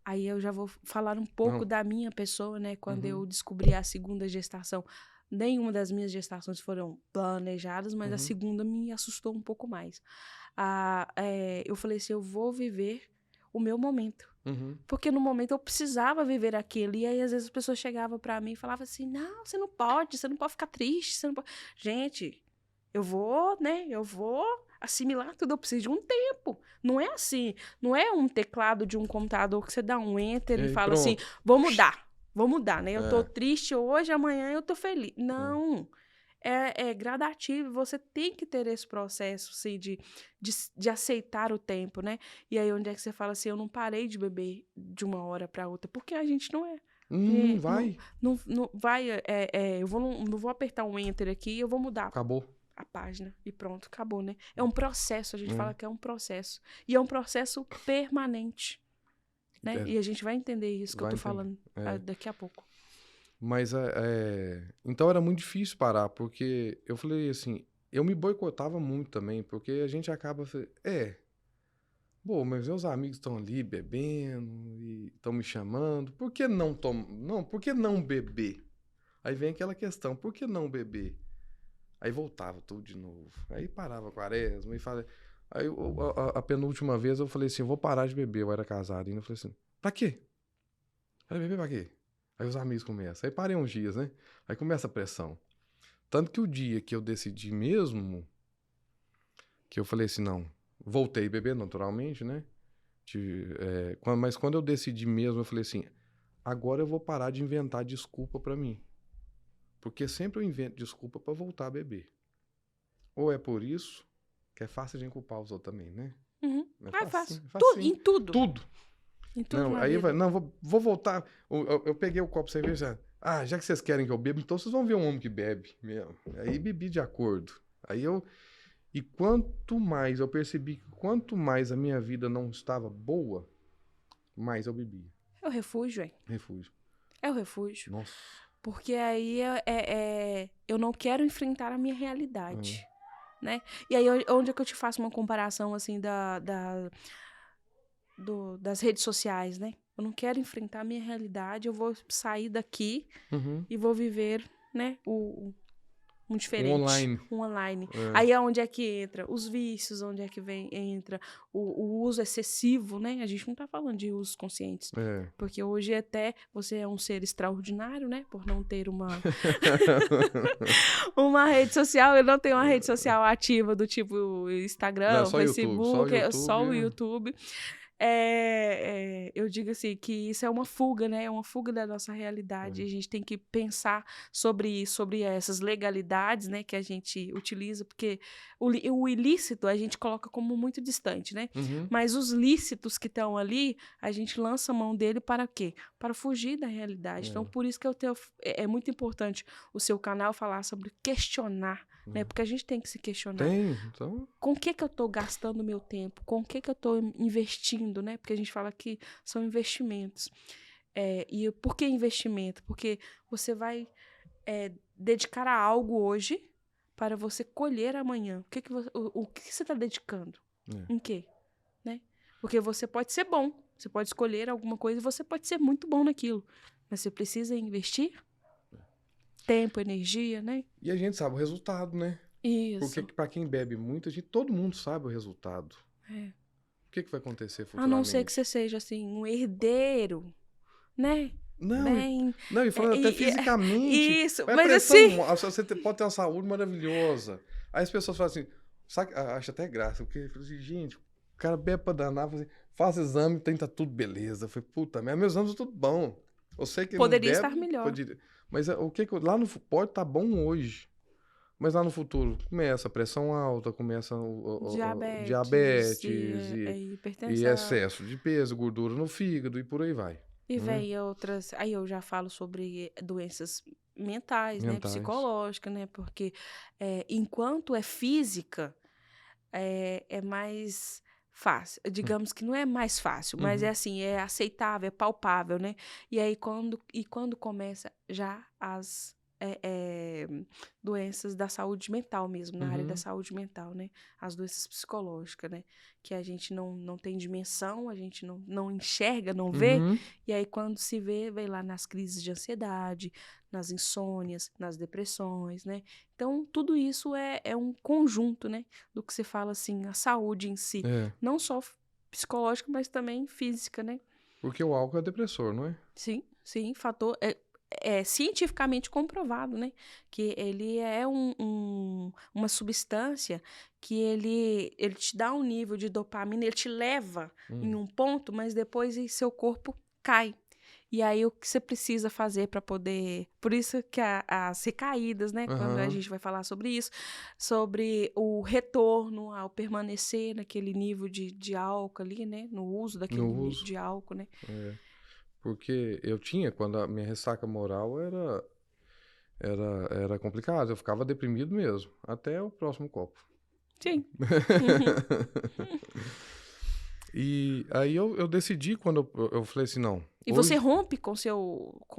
Aí eu já vou falar um pouco Não. da minha pessoa, né? Quando Uhum. eu descobri a segunda gestação. Nenhuma das minhas gestações foram planejadas, mas a segunda me assustou um pouco mais. Eu falei assim, eu vou viver o meu momento. Porque no momento eu precisava viver aquilo. E aí, às vezes, as pessoas chegavam pra mim e falavam assim, não, você não pode ficar triste, você não pode... Gente, eu vou assimilar tudo, eu preciso de um tempo. Não é assim, não é um teclado de um computador que você dá um enter e fala assim, vou mudar, né? Eu tô triste hoje, amanhã eu tô feliz. Não, é gradativo, você tem que ter esse processo, assim, de aceitar o tempo, né? E aí, onde é que você fala assim, eu não parei de beber de uma hora pra outra, porque a gente não é. Não vai. Não vai, eu não vou apertar um enter aqui e eu vou mudar. Acabou. A página e pronto, acabou, né? É um processo, a gente fala que é um processo. E é um processo permanente, né? E a gente vai entender isso que eu tô falando daqui a pouco. Mas, então era muito difícil parar, porque eu falei assim, eu me boicotava muito também, porque a gente acaba, bom, mas meus amigos estão ali bebendo e estão me chamando, por que não por que não beber? Aí vem aquela questão, por que não beber? Aí voltava tudo de novo. Aí parava a quaresma e falei. Aí a penúltima vez eu falei assim: eu vou parar de beber. Eu era casado ainda. Eu falei assim: pra quê? Falei, beber pra quê? Aí os amigos começam. Aí parei uns dias, né? Aí começa a pressão. Tanto que o dia que eu decidi mesmo, que eu falei assim: não, voltei a beber naturalmente, né? Mas quando eu decidi mesmo, eu falei assim: agora eu vou parar de inventar desculpa pra mim. Porque sempre eu invento desculpa pra voltar a beber. Ou é por isso, que é fácil a gente culpar os outros também, né? É fácil. Facinho. Em tudo. Tudo. Em tudo Não, na aí vida. vou voltar. Eu peguei o copo de cerveja. Já que vocês querem que eu beba, então vocês vão ver um homem que bebe mesmo. Aí bebi de acordo. E quanto mais eu percebi que quanto mais a minha vida não estava boa, mais eu bebia. É o refúgio, hein? Refúgio. É o refúgio. Nossa. Porque aí eu não quero enfrentar a minha realidade, né? E aí, onde é que eu te faço uma comparação, assim, das redes sociais, né? Eu não quero enfrentar a minha realidade, eu vou sair daqui e vou viver, né, um diferente. Um online. Aí, onde é que entra? Os vícios, onde é que entra o uso excessivo, né? A gente não tá falando de usos conscientes. Porque hoje até você é um ser extraordinário, né? Por não ter uma rede social. Eu não tenho uma rede social ativa do tipo Instagram, não, Facebook, só o YouTube. Eu digo assim, que isso é uma fuga, né? É uma fuga da nossa realidade. A gente tem que pensar sobre essas legalidades, né? Que a gente utiliza, porque o ilícito a gente coloca como muito distante, né? Mas os lícitos que estão ali, a gente lança a mão dele para quê? Para fugir da realidade. Então, por isso que é muito importante o seu canal falar sobre questionar, né? Porque a gente tem que se questionar. Então... Com o que eu estou gastando meu tempo? Com o que eu estou investindo, né? Porque a gente fala que são investimentos. E por que investimento? Porque você vai dedicar a algo hoje para você colher amanhã. O que você está dedicando? Em quê? Né? Porque você pode ser bom. Você pode escolher alguma coisa e você pode ser muito bom naquilo. Mas você precisa investir tempo, energia, né? E a gente sabe o resultado, né? Isso. Porque para quem bebe muito, todo mundo sabe o resultado. É. O que vai acontecer A não ser que futuramente? você seja, assim, um herdeiro, né? Não, Bem... e falando até fisicamente, isso, vai mas pressão, assim... você pode ter uma saúde maravilhosa. Aí as pessoas falam assim, sabe, acho até graça, porque assim, gente, o cara bebe pra danar, faz exame, tá tudo beleza. Eu falei, puta, meus exames tudo bom. Eu sei que não Poderia estar bebe, melhor. mas lá no pode tá bom hoje. Mas lá no futuro começa a pressão alta, começa o Diabetes, diabetes e hipertensão. excesso de peso, gordura no fígado e por aí vai. E Né? vem outras. Aí eu já falo sobre doenças mentais, né? Mentais. Psicológicas, né? Porque enquanto é física, é mais fácil. Digamos que não é mais fácil, mas é Uhum. assim, é aceitável, é palpável, né? E aí quando começa já as doenças da saúde mental mesmo, na área da Uhum. saúde mental, né? As doenças psicológicas, né? Que a gente não tem dimensão, a gente não enxerga, não vê. Uhum. E aí quando se vê, vem lá nas crises de ansiedade, nas insônias, nas depressões, né? Então, tudo isso é um conjunto, né? Do que se fala, assim, a saúde em si. É. Não só psicológica, mas também física, né? Porque o álcool é depressor, não é? Sim, fator... É cientificamente comprovado, né? Que ele é uma substância que ele te dá um nível de dopamina, ele te leva em um ponto, mas depois seu corpo cai. E aí, o que você precisa fazer para poder... Por isso que as recaídas, né? Quando a Aham. gente vai falar sobre isso, sobre o retorno ao permanecer naquele nível de álcool ali, né? No uso daquele No uso. de álcool, né? É. Porque eu tinha, quando a minha ressaca moral era complicado, eu ficava deprimido mesmo, até o próximo copo. Sim. Uhum. E aí eu decidi, quando eu falei assim, não, E você hoje, rompe com o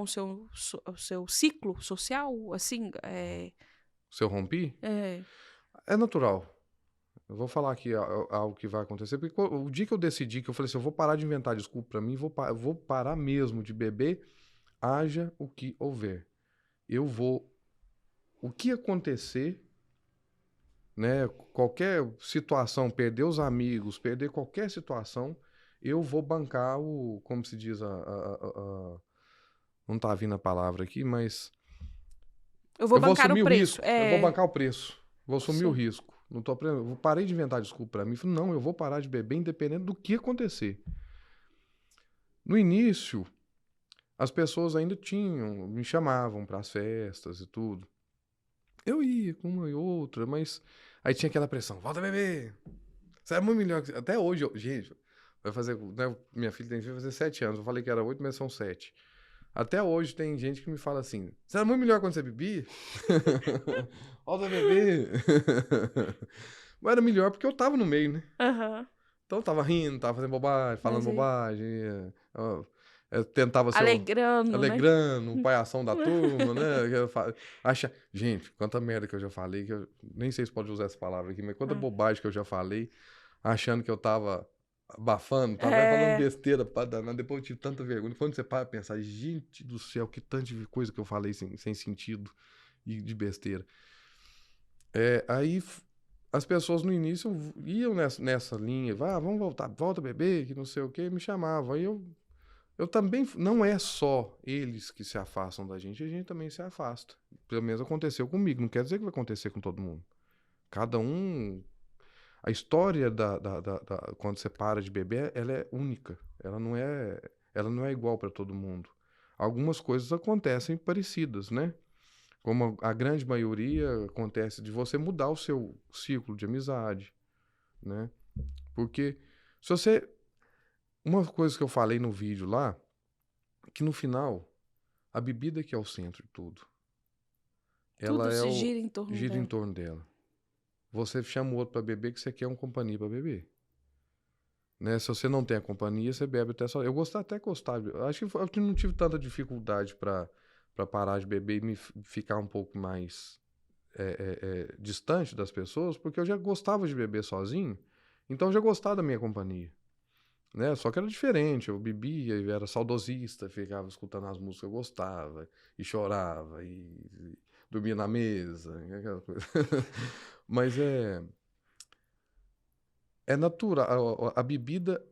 seu ciclo social, assim, se eu rompi, é, é natural. Eu vou falar aqui algo que vai acontecer, porque o dia que eu decidi, que eu falei assim, eu vou parar de inventar desculpa pra mim, vou parar mesmo de beber, haja o que houver. O que acontecer, né, qualquer situação, perder os amigos, perder qualquer situação, eu vou bancar como se diz, não tá vindo a palavra aqui, mas eu vou eu vou bancar o assumir o preço. risco, eu vou bancar o preço, vou assumir o Sim. risco. Não tô aprendendo, eu parei de inventar desculpa pra mim, falei, não, eu vou parar de beber independente do que acontecer. No início, as pessoas ainda me chamavam para as festas e tudo. Eu ia com uma e outra, mas aí tinha aquela pressão, volta a beber. Você é muito melhor que... Até hoje, gente, vai fazer, né, minha filha tem que fazer 7 anos. Eu falei que era 8, mas são 7. Até hoje tem gente que me fala assim, você era muito melhor quando você bebia? Volta a beber. Mas era melhor porque eu tava no meio, né? Aham. Então eu tava rindo, tava fazendo bobagem, falando Mas aí, bobagem. Eu tentava ser alegrando, né? alegrando, o palhação da turma, né? Gente, quanta merda que eu já falei, que eu nem sei se pode usar essa palavra aqui, mas quanta Ah. bobagem que eu já falei, achando que eu tava abafando, tava falando É, besteira pra danar, depois eu tive tanta vergonha. Quando você para pensar, gente do céu, que tanto de coisa que eu falei sem sentido e de besteira. Aí as pessoas no início iam nessa linha, vamos volta a beber, que não sei o que, me chamavam. Aí eu também, não é só eles que se afastam da gente, a gente também se afasta. Pelo menos aconteceu comigo, não quer dizer que vai acontecer com todo mundo. Cada um, a história quando você para de beber, ela é única. Ela não é igual para todo mundo. Algumas coisas acontecem parecidas, né? Como a grande maioria acontece de você mudar o seu ciclo de amizade, né? Porque se você, uma coisa que eu falei no vídeo lá, que no final a bebida que é o centro de tudo. tudo Ela se gira em torno gira em dela. torno dela. Você chama o outro para beber que você quer uma companhia para beber. Né? Se você não tem a companhia, você bebe até só. Até gostava. Acho que eu não tive tanta dificuldade para parar de beber e ficar um pouco mais distante das pessoas, porque eu já gostava de beber sozinho, então eu já gostava da minha companhia. né? Só que era diferente, eu bebia, eu era saudosista, ficava escutando as músicas que eu gostava, e chorava, e dormia na mesa, e aquela coisa. Mas é natural, a bebida,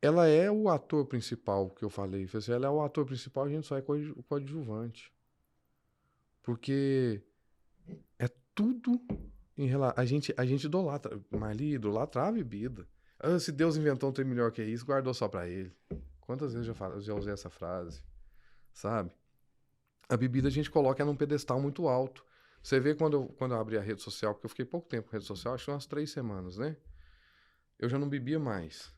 ela é o ator principal que eu falei. Falei assim, ela é o ator principal, a gente só é coadjuvante. Porque é tudo em relação. A gente idolatra. Marli idolatrava a bebida. Ah, se Deus inventou um trem melhor que isso, guardou só pra ele. Quantas vezes eu já usei essa frase? Sabe? A bebida a gente coloca num pedestal muito alto. Você vê quando eu abri a rede social, porque eu fiquei pouco tempo com rede social, acho que umas 3 semanas, né? Eu já não bebia mais.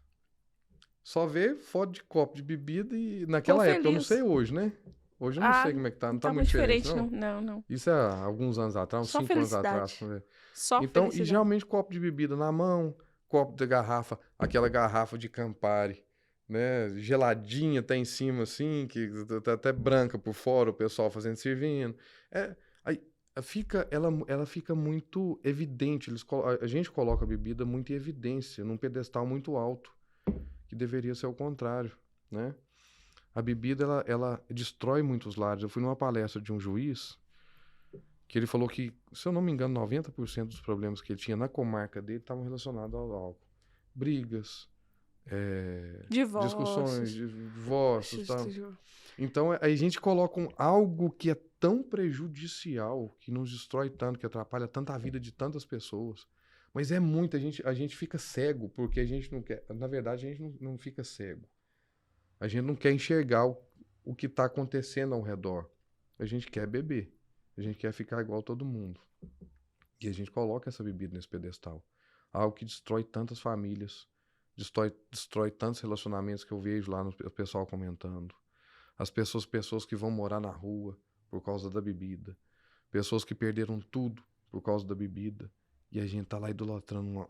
Só ver foto de copo de bebida e Tô naquela época, eu não sei feliz. hoje, né? Hoje eu não Ah, sei como é que tá, não não tá tá muito muito diferente, diferente, não. não. Não, não. Isso é há alguns anos atrás, uns Só 5 anos atrás. felicidade. Só Então, e felicidade. geralmente copo de bebida na mão, copo de garrafa, aquela garrafa de Campari, né? Geladinha, tá em cima assim, que tá até branca por fora, o pessoal fazendo servindo. Aí ela fica muito evidente. A gente coloca a bebida muito em evidência, num pedestal muito alto, que deveria ser o contrário, né? A bebida, ela destrói muitos lares. Eu fui numa palestra de um juiz que ele falou que, se eu não me engano, 90% dos problemas que ele tinha na comarca dele estavam relacionados ao álcool. Brigas, discussões, Divórcios. divórcios e tal. Então, a gente coloca algo que é tão prejudicial, que nos destrói tanto, que atrapalha tanto a vida de tantas pessoas. Mas é muito, a gente fica cego, porque a gente não quer. Na verdade, a gente não fica cego. A gente não quer enxergar o que está acontecendo ao redor. A gente quer beber. A gente quer ficar igual todo mundo. E a gente coloca essa bebida nesse pedestal. Algo que destrói tantas famílias, destrói tantos relacionamentos que eu vejo lá no pessoal comentando. As pessoas que vão morar na rua por causa da bebida. Pessoas que perderam tudo por causa da bebida. E a gente tá lá idolatrando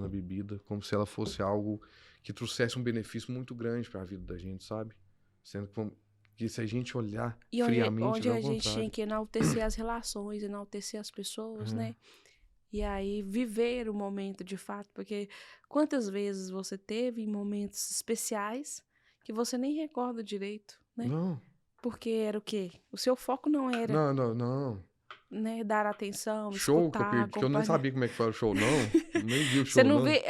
a bebida como se ela fosse algo que trouxesse um benefício muito grande para a vida da gente, sabe? Sendo que se a gente olhar E friamente, onde é o a gente tinha contrário. que enaltecer as relações, enaltecer as pessoas, né? E aí viver o momento de fato, porque quantas vezes você teve momentos especiais que você nem recorda direito, né? Não, Porque era o quê? O seu foco não era, não, não, não. né, dar atenção, Show que eu escutar, perdi, que eu nem acompanhar. sabia como é que foi o show, não. Nem vi o Você show, não não. vê,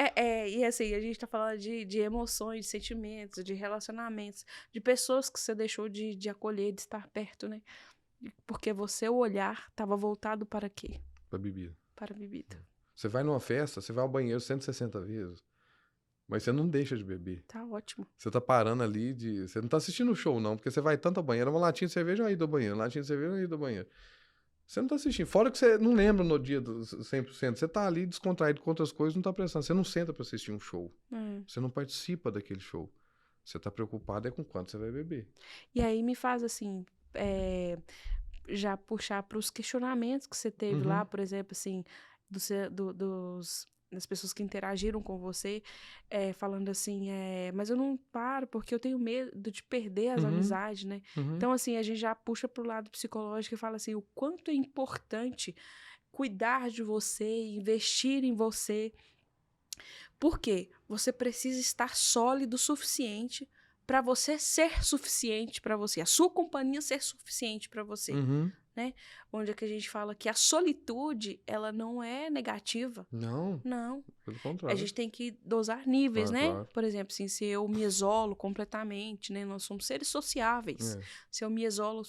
e assim, a gente tá falando de emoções, de sentimentos, de relacionamentos, de pessoas que você deixou de acolher, de estar perto, né? Porque você, o olhar, estava voltado para quê? Pra bebida. Para a bebida. Você vai numa festa, você vai ao banheiro 160 vezes, mas você não deixa de beber. Tá ótimo. Você tá parando ali você não tá assistindo o show, não, porque você vai tanto ao banheiro, uma latinha de cerveja aí do banheiro, uma latinha de cerveja aí do banheiro. Você não tá assistindo. Fora que você não lembra no dia do 100%. Você tá ali descontraído com outras coisas, não tá prestando. Você não senta pra assistir um show. Você não participa daquele show. Você tá preocupado com quanto você vai beber. E aí me faz assim, já puxar para os questionamentos que você teve lá, por exemplo, assim, das pessoas que interagiram com você, falando assim, mas eu não paro porque eu tenho medo de perder as amizades, né? Então, assim, a gente já puxa para o lado psicológico e fala assim, o quanto é importante cuidar de você, investir em você. Por quê? Você precisa estar sólido o suficiente para você ser suficiente para você, a sua companhia ser suficiente para você, né? Onde é que a gente fala que a solitude, ela não é negativa. Não, Não. pelo A contrário. gente tem que dosar níveis, Claro, né? claro. Por exemplo, assim, se eu me isolo completamente, né? Nós somos seres sociáveis. Se eu me isolo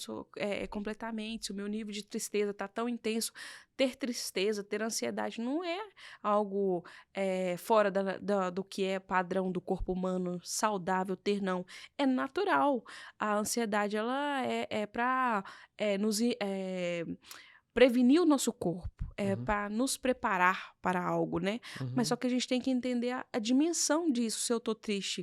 completamente, se o meu nível de tristeza tá tão intenso, ter tristeza, ter ansiedade não é algo fora do que é padrão do corpo humano saudável ter, não. É natural. A ansiedade, ela é para nos prevenir o nosso corpo, para nos preparar para algo, né? Mas só que a gente tem que entender a dimensão disso. Se eu tô triste,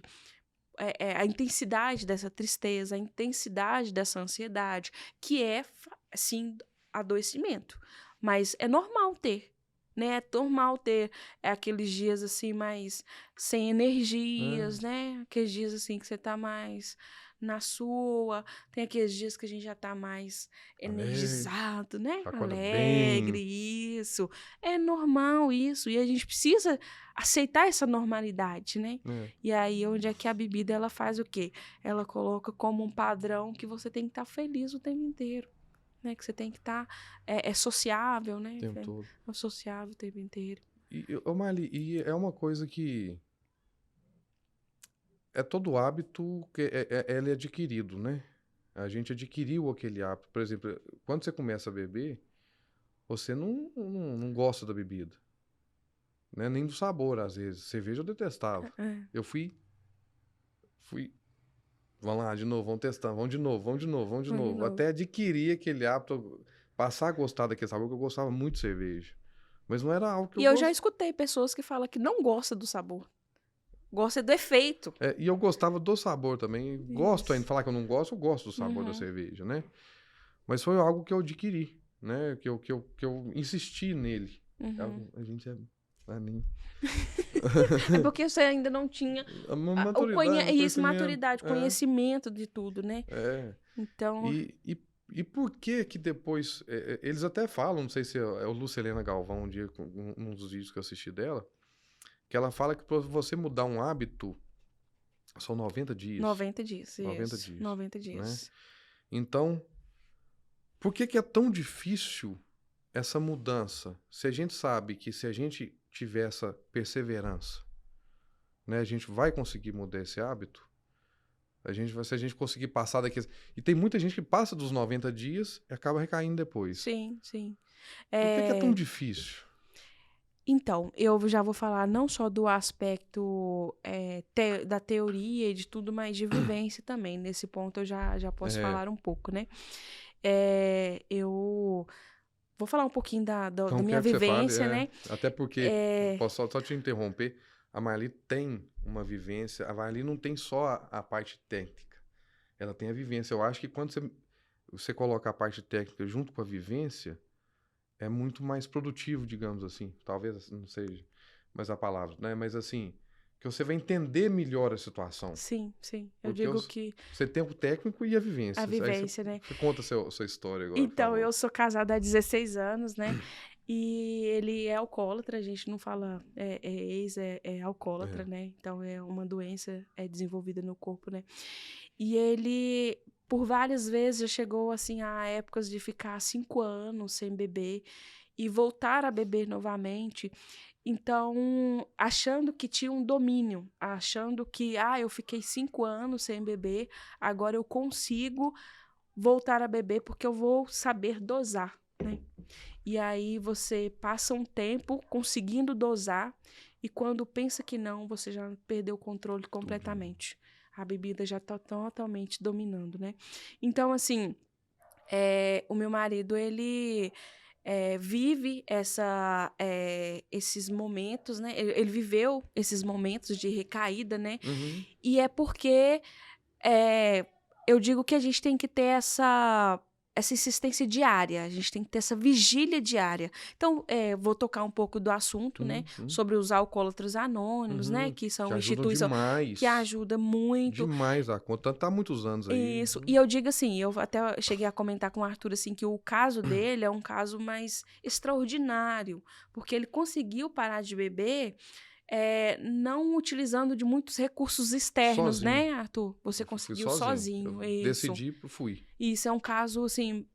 a intensidade dessa tristeza, a intensidade dessa ansiedade, que é, sim, adoecimento. Mas é normal ter, né? É normal ter aqueles dias, assim, mais sem energias, né? Aqueles dias, assim, que você tá mais, na sua. Tem aqueles dias que a gente já tá mais energizado, né? Acorda Alegre, bem. isso. É normal isso. E a gente precisa aceitar essa normalidade, né? E aí, onde é que a bebida, ela faz o quê? Ela coloca como um padrão que você tem que estar feliz o tempo inteiro. Né? Que você tem que estar sociável, né? O tempo todo. Sociável o tempo inteiro. Ô Marli, e é uma coisa que é todo hábito que ele é adquirido, né? A gente adquiriu aquele hábito. Por exemplo, quando você começa a beber, você não gosta da bebida, né? Nem do sabor, às vezes. Cerveja eu detestava. Eu fui... Vamos lá, de novo, vamos testando, vamos de novo. Até adquirir aquele hábito, passar a gostar daquele sabor, que eu gostava muito de cerveja. Mas não era algo que E eu já escutei pessoas que falam que não gostam do sabor. Gosta do efeito. E eu gostava do sabor também. Isso. Gosto ainda de falar que eu não gosto, eu gosto do sabor da cerveja, né? Mas foi algo que eu adquiri, né? Que eu insisti nele. A gente é... É porque você ainda não tinha maturidade, conhecimento de tudo, né? Então... E por que depois... eles até falam, não sei se é o Lucelena Galvão, um dos vídeos que eu assisti dela, que ela fala que para você mudar um hábito, são 90 dias. 90 dias, 90 dias. 90 dias. Né? Então, por que é tão difícil essa mudança? Se a gente sabe que se a gente tiver essa perseverança, né, a gente vai conseguir mudar esse hábito, se a gente conseguir passar daqueles... E tem muita gente que passa dos 90 dias e acaba recaindo depois. Sim, sim. Por que é tão difícil? Então, eu já vou falar não só do aspecto da teoria e de tudo, mas de vivência também. Nesse ponto eu já posso falar um pouco, né? Eu vou falar um pouquinho da minha vivência, né? Até porque, posso só te interromper, a Marli tem uma vivência, a Marli não tem só a parte técnica, ela tem a vivência. Eu acho que quando você coloca a parte técnica junto com a vivência, é muito mais produtivo, digamos assim. Talvez não seja mais a palavra, né? Mas assim, que você vai entender melhor a situação. Sim, sim. Eu digo que... Você tem o técnico e a vivência. A vivência, né? Você conta a sua história agora. Então, eu sou casada há 16 anos, né? E ele é alcoólatra, a gente não fala é alcoólatra, né? Então, é uma doença desenvolvida no corpo, né? E ele... Por várias vezes já chegou assim a épocas de ficar 5 anos sem beber e voltar a beber novamente. Então, achando que tinha um domínio, achando que eu fiquei 5 anos sem beber, agora eu consigo voltar a beber porque eu vou saber dosar, né? E aí você passa um tempo conseguindo dosar e quando pensa que não, você já perdeu o controle completamente. A bebida já está totalmente dominando, né? Então, assim, o meu marido, ele vive esses momentos, né? Ele viveu esses momentos de recaída, né? E é porque eu digo que a gente tem que ter essa insistência diária, a gente tem que ter essa vigília diária. Então, vou tocar um pouco do assunto, né? Sobre os alcoólatras anônimos, né? Que são uma instituição que ajuda muito. Demais a conta. Tá há muitos anos aí. Isso. E eu digo assim, eu até cheguei a comentar com o Arthur, assim, que o caso dele é um caso mais extraordinário, porque ele conseguiu parar de beber... não utilizando de muitos recursos externos, sozinho. Né, Arthur? Você conseguiu sozinho. Eu decidi, fui. Isso é um caso, assim,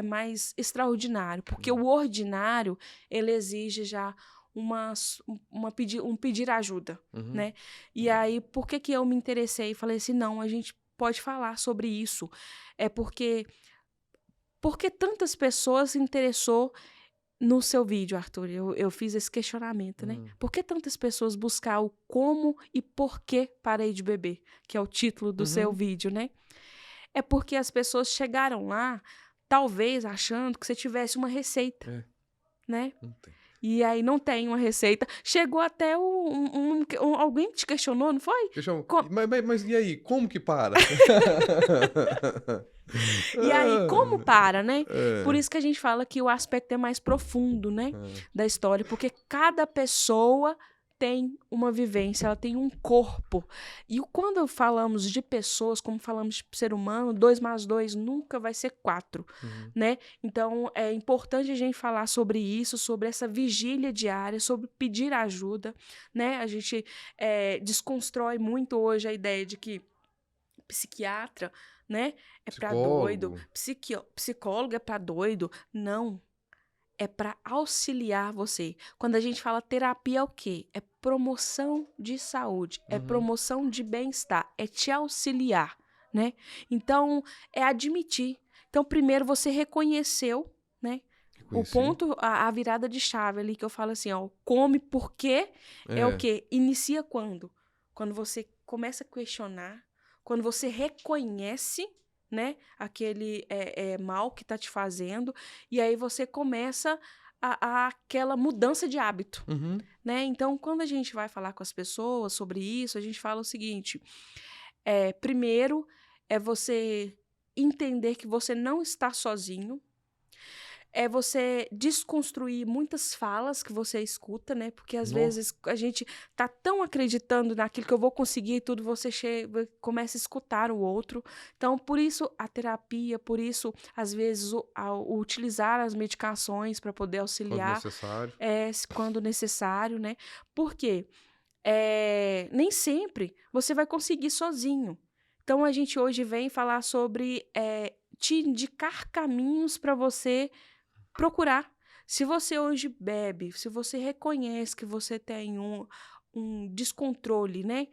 mais extraordinário, porque o ordinário, ele exige já um pedir ajuda, né? E aí, por que eu me interessei e falei assim, não, a gente pode falar sobre isso? É porque tantas pessoas se interessou no seu vídeo, Arthur, eu fiz esse questionamento, né? Por que tantas pessoas buscar o como e por que parei de beber? Que é o título do seu vídeo, né? É porque as pessoas chegaram lá, talvez achando que você tivesse uma receita, né? Não tem. E aí não tem uma receita. Chegou até alguém te questionou, não foi? Mas e aí, como que para? E aí, como para, né? Por isso que a gente fala que o aspecto é mais profundo, né? Da história. Porque cada pessoa tem uma vivência, ela tem um corpo. E quando falamos de pessoas, como falamos de ser humano, 2 mais 2 nunca vai ser 4, né? Então, é importante a gente falar sobre isso, sobre essa vigília diária, sobre pedir ajuda, né? A gente desconstrói muito hoje a ideia de que psiquiatra, né, é pra doido, psicólogo é pra doido. Não. É para auxiliar você. Quando a gente fala terapia, é o quê? É promoção de saúde, é promoção de bem-estar, é te auxiliar, né? Então, é admitir. Então, primeiro você reconheceu, né? O ponto, a virada de chave ali que eu falo assim, ó, come por quê? É o quê? Inicia quando? Quando você começa a questionar, quando você reconhece, né, aquele mal que tá te fazendo, e aí você começa aquela mudança de hábito, né? Então, quando a gente vai falar com as pessoas sobre isso, a gente fala o seguinte, primeiro é você entender que você não está sozinho, é você desconstruir muitas falas que você escuta, né? Porque às vezes a gente tá tão acreditando naquilo que eu vou conseguir e tudo, você começa a escutar o outro. Então, por isso a terapia, por isso, às vezes, utilizar as medicações para poder auxiliar. Quando necessário, né? Por quê? Nem sempre você vai conseguir sozinho. Então, a gente hoje vem falar sobre te indicar caminhos para você procurar. Se você hoje bebe, se você reconhece que você tem um descontrole, né,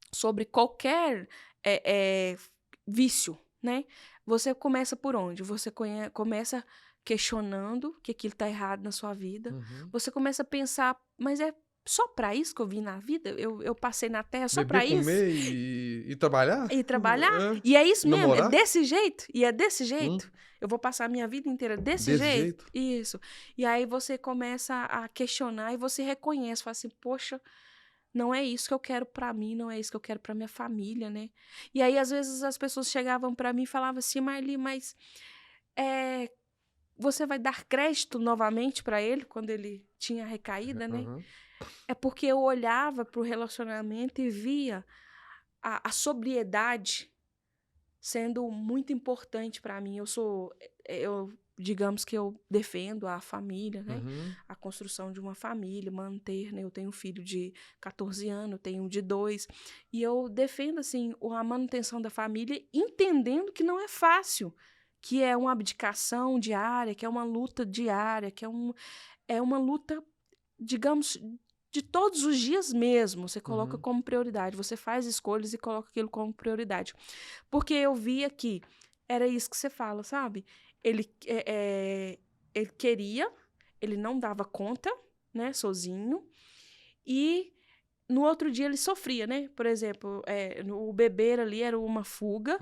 sobre qualquer vício, né, você começa por onde? Você começa questionando que aquilo está errado na sua vida. Você começa a pensar, mas é só para isso que eu vim na vida? Eu passei na Terra só para isso? Beber, comer e trabalhar? E trabalhar? E é isso mesmo? Namorar? É desse jeito? E é desse jeito? Eu vou passar a minha vida inteira desse jeito? Isso. E aí você começa a questionar e você reconhece, fala assim, poxa, não é isso que eu quero pra mim, não é isso que eu quero pra minha família, né? E aí, às vezes, as pessoas chegavam pra mim e falavam assim, Marli, mas você vai dar crédito novamente pra ele quando ele tinha recaída, né? É porque eu olhava pro relacionamento e via a sobriedade sendo muito importante para mim. Digamos que eu defendo a família, né? A construção de uma família, manter, né? Eu tenho um filho de 14 anos, eu tenho um de 2, e eu defendo, assim, a manutenção da família, entendendo que não é fácil, que é uma abdicação diária, que é uma luta diária, que é uma luta, digamos, de todos os dias mesmo. Você coloca como prioridade, você faz escolhas e coloca aquilo como prioridade. Porque eu via que era isso que você fala, sabe? Ele queria, ele não dava conta, né, sozinho, e no outro dia ele sofria, né? Por exemplo, o beber ali era uma fuga,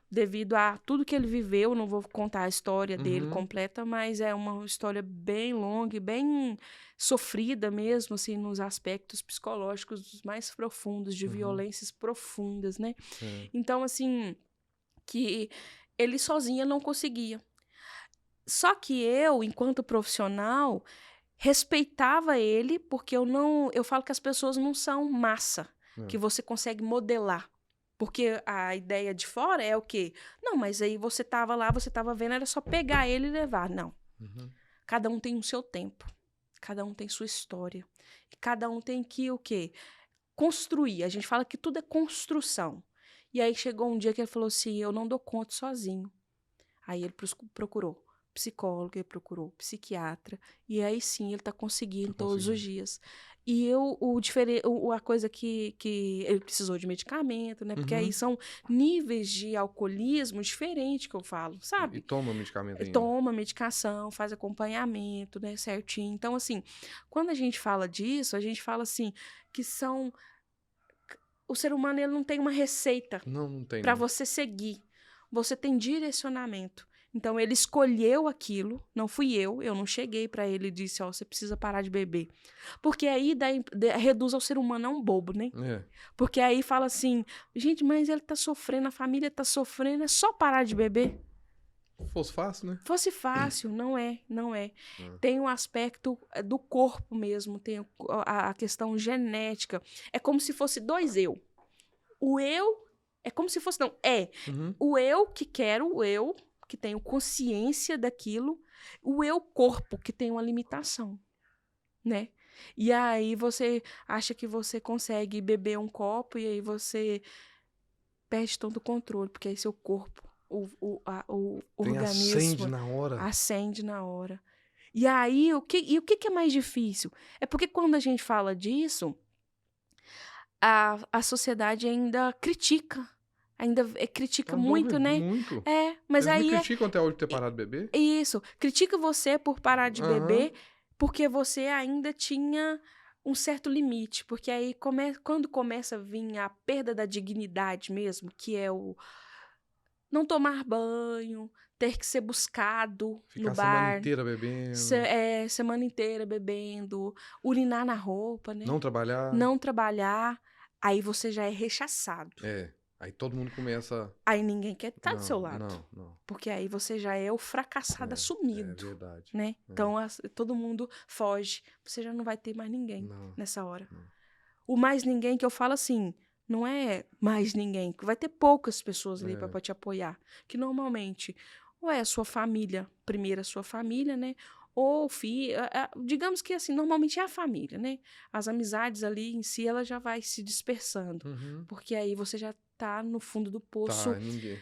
devido a tudo que ele viveu. Não vou contar a história dele completa, mas é uma história bem longa e bem sofrida mesmo, assim, nos aspectos psicológicos mais profundos, de violências profundas, né? Então, assim, que ele sozinho não conseguia. Só que eu, enquanto profissional, respeitava ele, porque eu falo que as pessoas não são massa, que você consegue modelar. Porque a ideia de fora é o quê? Não, mas aí você tava lá, você tava vendo, era só pegar ele e levar. Não. Cada um tem o seu tempo. Cada um tem sua história. E cada um tem que o quê? Construir. A gente fala que tudo é construção. E aí chegou um dia que ele falou assim, eu não dou conta sozinho. Aí ele procurou psicólogo, ele procurou psiquiatra, e aí sim ele tá conseguindo todos os dias. E a coisa que ele precisou de medicamento, né? Porque aí são níveis de alcoolismo diferentes que eu falo, sabe? E toma medicamento ainda. Toma medicação, faz acompanhamento, né? Certinho. Então, assim, quando a gente fala disso, a gente fala assim, que são... O ser humano, ele não tem uma receita para você seguir. Você tem direcionamento. Então, ele escolheu aquilo, não fui eu não cheguei para ele e disse, você precisa parar de beber. Porque aí reduz ao ser humano a um bobo, né? Porque aí fala assim, gente, mas ele tá sofrendo, a família tá sofrendo, é só parar de beber? Fosse fácil, né? Fosse fácil, não é, não é. Ah. Tem um aspecto do corpo mesmo, tem a questão genética. É como se fosse dois eu. O eu é como se fosse, não, Uhum. o eu que quero, o eu que tenho consciência daquilo, o eu corpo que tem uma limitação, né? E aí você acha que você consegue beber um copo e aí você perde todo o controle, porque aí seu corpo, o Tem acende organismo na hora. acende na hora. E aí, o que é mais difícil? É porque quando a gente fala disso, a sociedade ainda critica. Ainda critica Tá muito, doido, né? muito. Mas Eles me aí criticam até hoje de ter parado de beber. isso. Critica você por parar de Aham. beber porque você ainda tinha um certo limite. Porque aí, quando começa a vir a perda da dignidade mesmo, que é o não tomar banho, ter que ser buscado Ficar no a semana bar, inteira bebendo. semana inteira bebendo, urinar na roupa, né? Não trabalhar. Não trabalhar, aí você já é rechaçado. É. Aí todo mundo começa. Aí ninguém quer estar do seu Não, lado. não. Porque aí você já é o fracassado É assumido, verdade. né? É. Então todo mundo foge. Você já não vai ter mais ninguém Não. nessa hora. Não. O mais ninguém que eu falo assim, não é mais ninguém. Vai ter poucas pessoas ali É. para te apoiar. Que normalmente, ou é a sua família, primeiro a sua família, né? Ou filho, digamos que assim, normalmente é a família, né? As amizades ali em si, ela já vai se dispersando. Uhum. Porque aí você já tá no fundo do poço, Tá, ninguém.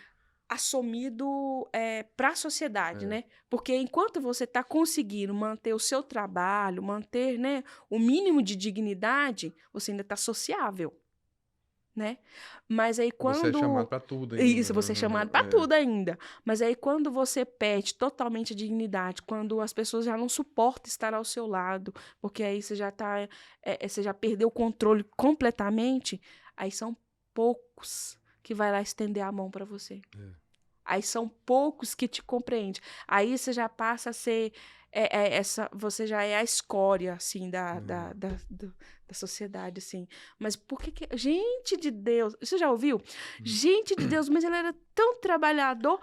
assumido para a sociedade, É. né? Porque enquanto você está conseguindo manter o seu trabalho, manter, né, o mínimo de dignidade, você ainda está sociável, né? Mas aí Você é chamado quando pra tudo isso, ainda. você é chamado para É. tudo ainda. Mas aí quando você perde totalmente a dignidade, quando as pessoas já não suportam estar ao seu lado, porque aí você já tá, você já perdeu o controle completamente, aí são poucos que vai lá estender a mão para você. É. Aí são poucos que te compreendem. Aí você já passa a ser você já é a escória assim da sociedade assim. Mas por que gente de Deus, você já ouviu? Gente de Deus, mas ele era tão trabalhador,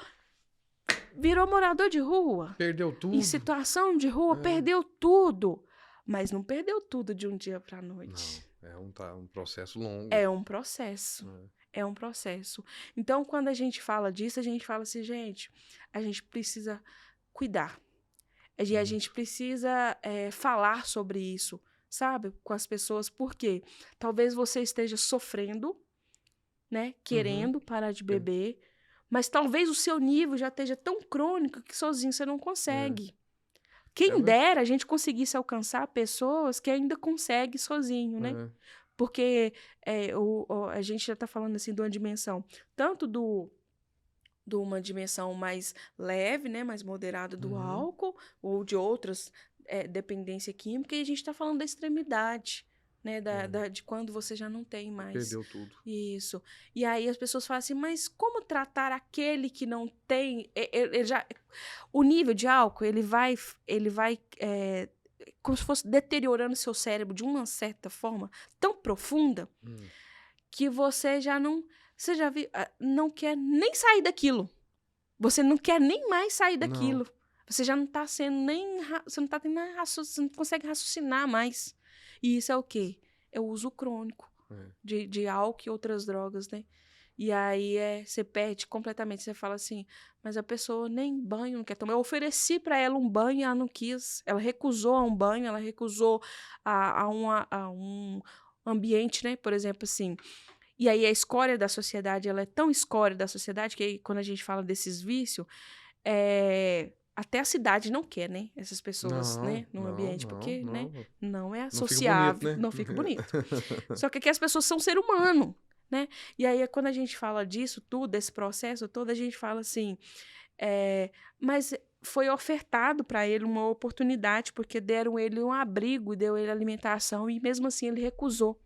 virou morador de rua, Perdeu em tudo. situação de rua, É. perdeu tudo. Mas não perdeu tudo de um dia para a noite. Não, é um processo longo. É um processo. É. É um processo. Então, quando a gente fala disso, a gente fala assim, gente, a gente precisa cuidar. E a gente precisa falar sobre isso, sabe? Com as pessoas. Por quê? Talvez você esteja sofrendo, né? Querendo parar de beber, mas talvez o seu nível já esteja tão crônico que sozinho você não consegue. Quem dera a gente conseguisse alcançar pessoas que ainda conseguem sozinho, né? É. Porque a gente já está falando assim de uma dimensão tanto de uma dimensão mais leve, né, mais moderada do álcool, ou de outras dependência química, e a gente está falando da extremidade, né, de quando você já não tem mais. Perdeu tudo. Isso. E aí as pessoas falam assim, mas como tratar aquele que não tem... O nível de álcool, ele vai como se fosse deteriorando seu cérebro de uma certa forma tão profunda que você já não... Você já viu, não quer nem sair daquilo. Você não quer nem mais sair daquilo. Não. Você já não está sendo nem... Você não tá tendo você não consegue raciocinar mais. E isso é o quê? É o uso crônico de álcool e outras drogas, né? E aí você perde completamente. Você fala assim, mas a pessoa nem banho não quer tomar. Eu ofereci para ela um banho e ela não quis. Ela recusou a um banho, ela recusou a um ambiente, né? Por exemplo, assim... E aí a escória da sociedade, ela é tão escória da sociedade que aí, quando a gente fala desses vícios, até a cidade não quer, né? Essas pessoas, né? No ambiente, porque, né? Não é associável, não fica bonito. Só que aqui as pessoas são ser humano, né? E aí quando a gente fala disso tudo, desse processo todo, a gente fala assim, mas foi ofertado para ele uma oportunidade, porque deram ele um abrigo, deu ele alimentação, e mesmo assim ele recusou.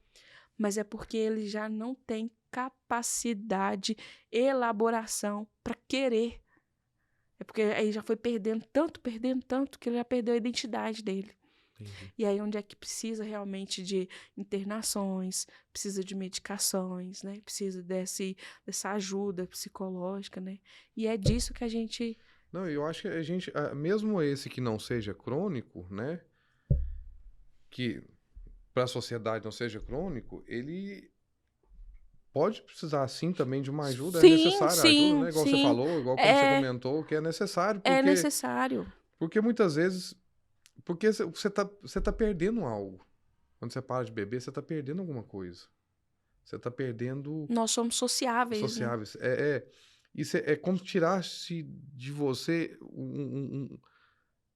Mas é porque ele já não tem capacidade, elaboração para querer. É porque aí já foi perdendo tanto, que ele já perdeu a identidade dele. Entendi. E aí onde é que precisa realmente de internações, precisa de medicações, né? Precisa dessa ajuda psicológica, né? E é disso que a gente Não, eu acho que a gente, mesmo esse que não seja crônico, né? Que para a sociedade não seja crônico, ele pode precisar, sim, também de uma ajuda, é Sim, necessária a ajuda, sim, né? Igual você sim. falou, igual como você É, comentou, que é necessário, é necessário. porque muitas vezes, porque você tá perdendo algo. Quando você para de beber, você tá perdendo alguma coisa. Você tá perdendo Nós somos sociáveis, né? sociáveis. Isso é como tirasse de você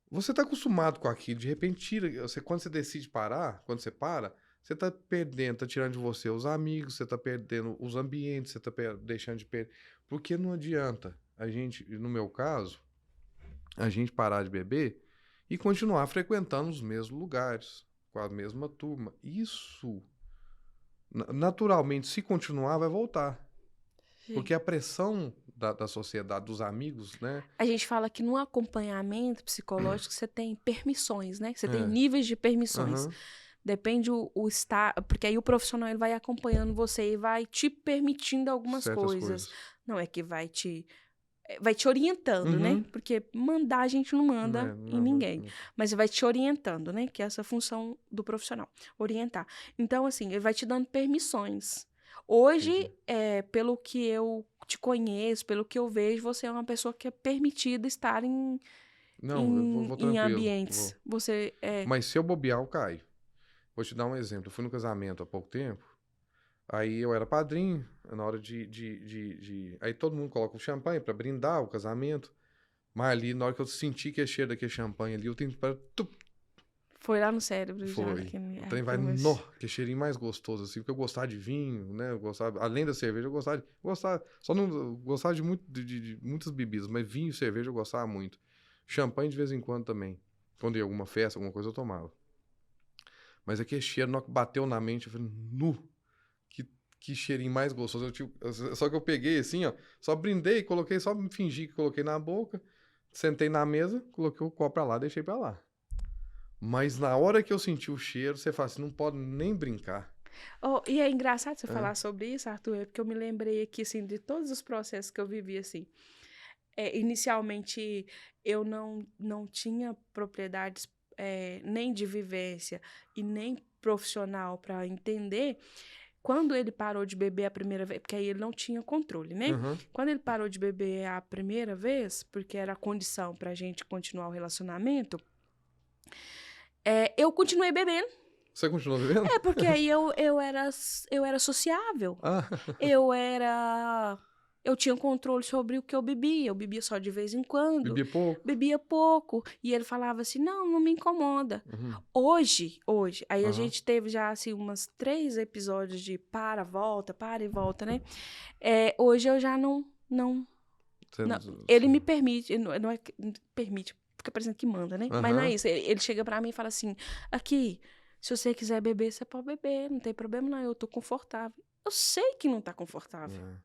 você tá acostumado com aquilo, de repente tira, quando você decide parar, quando você para, você tá perdendo, tá tirando de você os amigos, você tá perdendo os ambientes, você tá deixando de perder. Porque não adianta a gente, no meu caso, a gente parar de beber e continuar frequentando os mesmos lugares, com a mesma turma. Isso, naturalmente, se continuar, vai voltar. Sim. Porque a pressão da sociedade, dos amigos, né? A gente fala que no acompanhamento psicológico você tem permissões, né? Você tem É. níveis de permissões. Aham. Depende o estar, porque aí o profissional ele vai acompanhando você e vai te permitindo algumas Certas coisas. coisas. Não é que vai te orientando, né? Uhum. Porque mandar a gente não manda em ninguém, Não. mas vai te orientando, né? Que é essa função do profissional, orientar. Então assim, ele vai te dando permissões. Hoje, Entendi. pelo que eu te conheço, pelo que eu vejo, você é uma pessoa que é permitida estar Não, eu vou em tranquilo. ambientes. Você é. Mas se eu bobear, eu caio. Vou te dar um exemplo. Eu fui no casamento há pouco tempo. Aí eu era padrinho, na hora Aí todo mundo coloca o champanhe pra brindar o casamento. Mas ali, na hora que eu senti que é cheiro daquele champanhe ali, eu tenho para. Foi lá no cérebro já. Foi. O trem vai, nó, que cheirinho mais gostoso, assim, porque eu gostava de vinho, né? Eu gostava, além da cerveja, eu gostava, só não eu gostava de, muito, de muitas bebidas, mas vinho e cerveja eu gostava muito. Champanhe de vez em quando também. Quando ia alguma festa, alguma coisa, eu tomava. Mas aquele cheiro, na hora que bateu na mente, eu falei, nu, que cheirinho mais gostoso. Só que eu peguei assim, ó, só brindei, coloquei, só fingi que coloquei na boca, sentei na mesa, coloquei o copo pra lá, deixei pra lá. Mas na hora que eu senti o cheiro, você fala assim, não pode nem brincar. Oh, e é engraçado você É. falar sobre isso, Arthur, porque eu me lembrei aqui, assim, de todos os processos que eu vivi, assim. Inicialmente, eu não tinha propriedades nem de vivência e nem profissional para entender. Quando ele parou de beber a primeira vez, porque aí ele não tinha controle, né? Uhum. Quando ele parou de beber a primeira vez, porque era a condição para a gente continuar o relacionamento, eu continuei bebendo. Você continuou bebendo? Porque aí eu era sociável. Ah, Eu tinha controle sobre o que eu bebia. Eu bebia só de vez em quando. bebia pouco? Bebia pouco. E ele falava assim, não me incomoda. Uhum. Hoje, aí a Aham. gente teve já, assim, umas 3 episódios de para e volta, né? Hoje eu já não. Ele me permite, não é que permite, fica parecendo que manda, né? Mas não é Aham. isso. Ele chega pra mim e fala assim, aqui, se você quiser beber, você pode beber, não tem problema não, eu tô confortável. Eu sei que não tá confortável. É.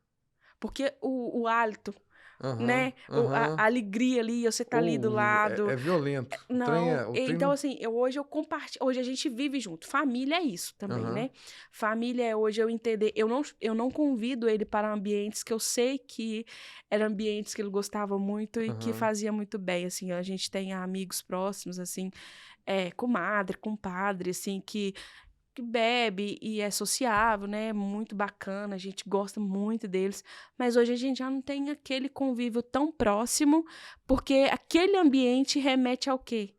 Porque o hálito, Aham. né? A alegria ali, você tá ali do lado. É violento. Não, O trem então assim, hoje eu compartilho, hoje a gente vive junto. Família é isso também, Aham. né? Família é hoje eu entender, eu não convido ele para ambientes que eu sei que eram ambientes que ele gostava muito e que Aham. fazia muito bem, assim, a gente tem amigos próximos, assim, comadre, compadre, assim, que bebe e é sociável, né? Muito bacana, a gente gosta muito deles. Mas hoje a gente já não tem aquele convívio tão próximo, porque aquele ambiente remete ao quê?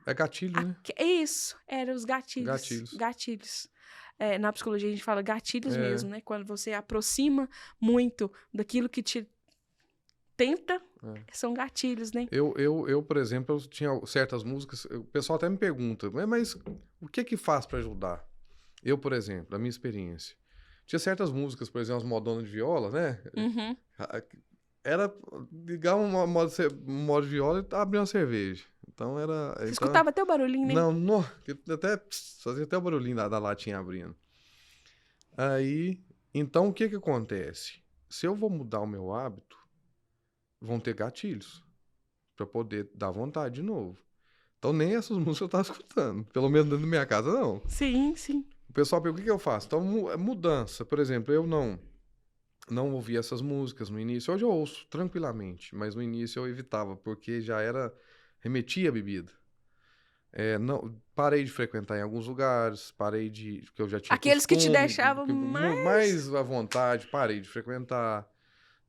É gatilho, né? Isso, eram os gatilhos. Gatilhos. Gatilhos. Na psicologia a gente fala gatilhos É. mesmo, né? Quando você aproxima muito daquilo que te tenta, são gatilhos, né? Eu, por exemplo, eu tinha certas músicas, o pessoal até me pergunta, mas o que faz pra ajudar? Eu, por exemplo, a minha experiência, tinha certas músicas, por exemplo, as modonas de viola, né? Uhum. Era ligar um modo de viola e abrir uma cerveja. Então era... Você escutava até o barulhinho, né? Não, até fazia até o barulhinho da latinha abrindo. Aí, então o que acontece? Se eu vou mudar o meu hábito, vão ter gatilhos pra poder dar vontade de novo. Então nem essas músicas eu tava escutando. Pelo menos dentro da minha casa, não. Sim, sim. O pessoal pergunta, o que eu faço? Então, mudança. Por exemplo, eu não não ouvia essas músicas no início. Hoje eu ouço tranquilamente, mas no início eu evitava, porque já era remetia à bebida. Não, parei de frequentar em alguns lugares, parei de, porque eu já tinha Aqueles que te costume, deixavam mais. mais à vontade, parei de frequentar.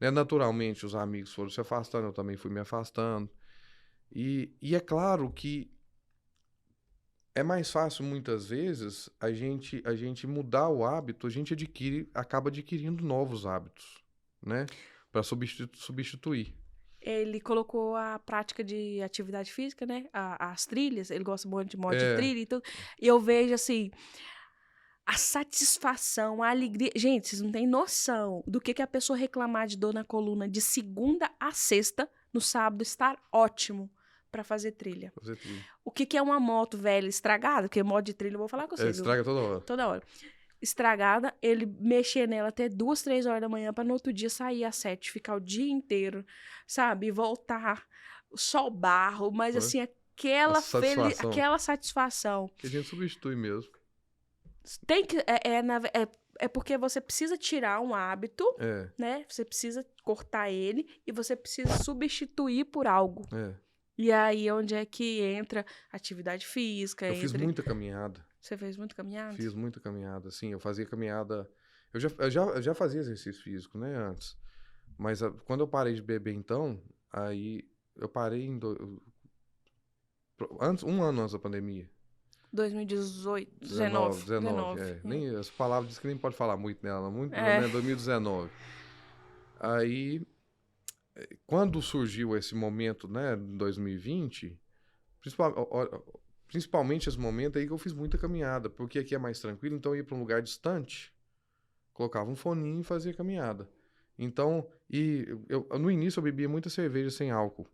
Né? Naturalmente, os amigos foram se afastando, eu também fui me afastando. E é claro que é mais fácil, muitas vezes, a gente mudar o hábito, a gente acaba adquirindo novos hábitos, né? Para substituir. Ele colocou a prática de atividade física, né? As trilhas, ele gosta muito de modo de É, trilha e tudo. E eu vejo, assim, a satisfação, a alegria. Gente, vocês não têm noção do que a pessoa reclamar de dor na coluna de segunda a sexta, no sábado estar ótimo para fazer trilha. fazer trilha. O que é uma moto velha estragada? Porque moto de trilha eu vou falar com você, viu? Estraga toda hora. Toda hora. Estragada, ele mexer nela até 2, 3 horas da manhã para no outro dia sair às 7, ficar o dia inteiro, sabe? E voltar, só barro, mas Né? assim, Essa satisfação aquela satisfação. que a gente substitui mesmo. Tem que, é porque você precisa tirar um hábito, É, né? Você precisa cortar ele e você precisa substituir por algo. é. E aí, onde é que entra atividade física? Eu fiz Entra... muita caminhada. Você fez muito caminhada? Fiz muita caminhada, sim. Eu fazia caminhada. Eu já fazia exercício físico, né, antes. Mas quando eu parei de beber, então, aí eu parei antes, um ano antes da pandemia. 2018, 19, 19. 19, Nem, as palavras diz que nem pode falar muito nela, muito, É. né, 2019. Aí, quando surgiu esse momento, né, em 2020, principalmente esse momento aí que eu fiz muita caminhada, porque aqui é mais tranquilo, então eu ia para um lugar distante, colocava um foninho e fazia caminhada. Então, no início eu bebia muita cerveja sem álcool,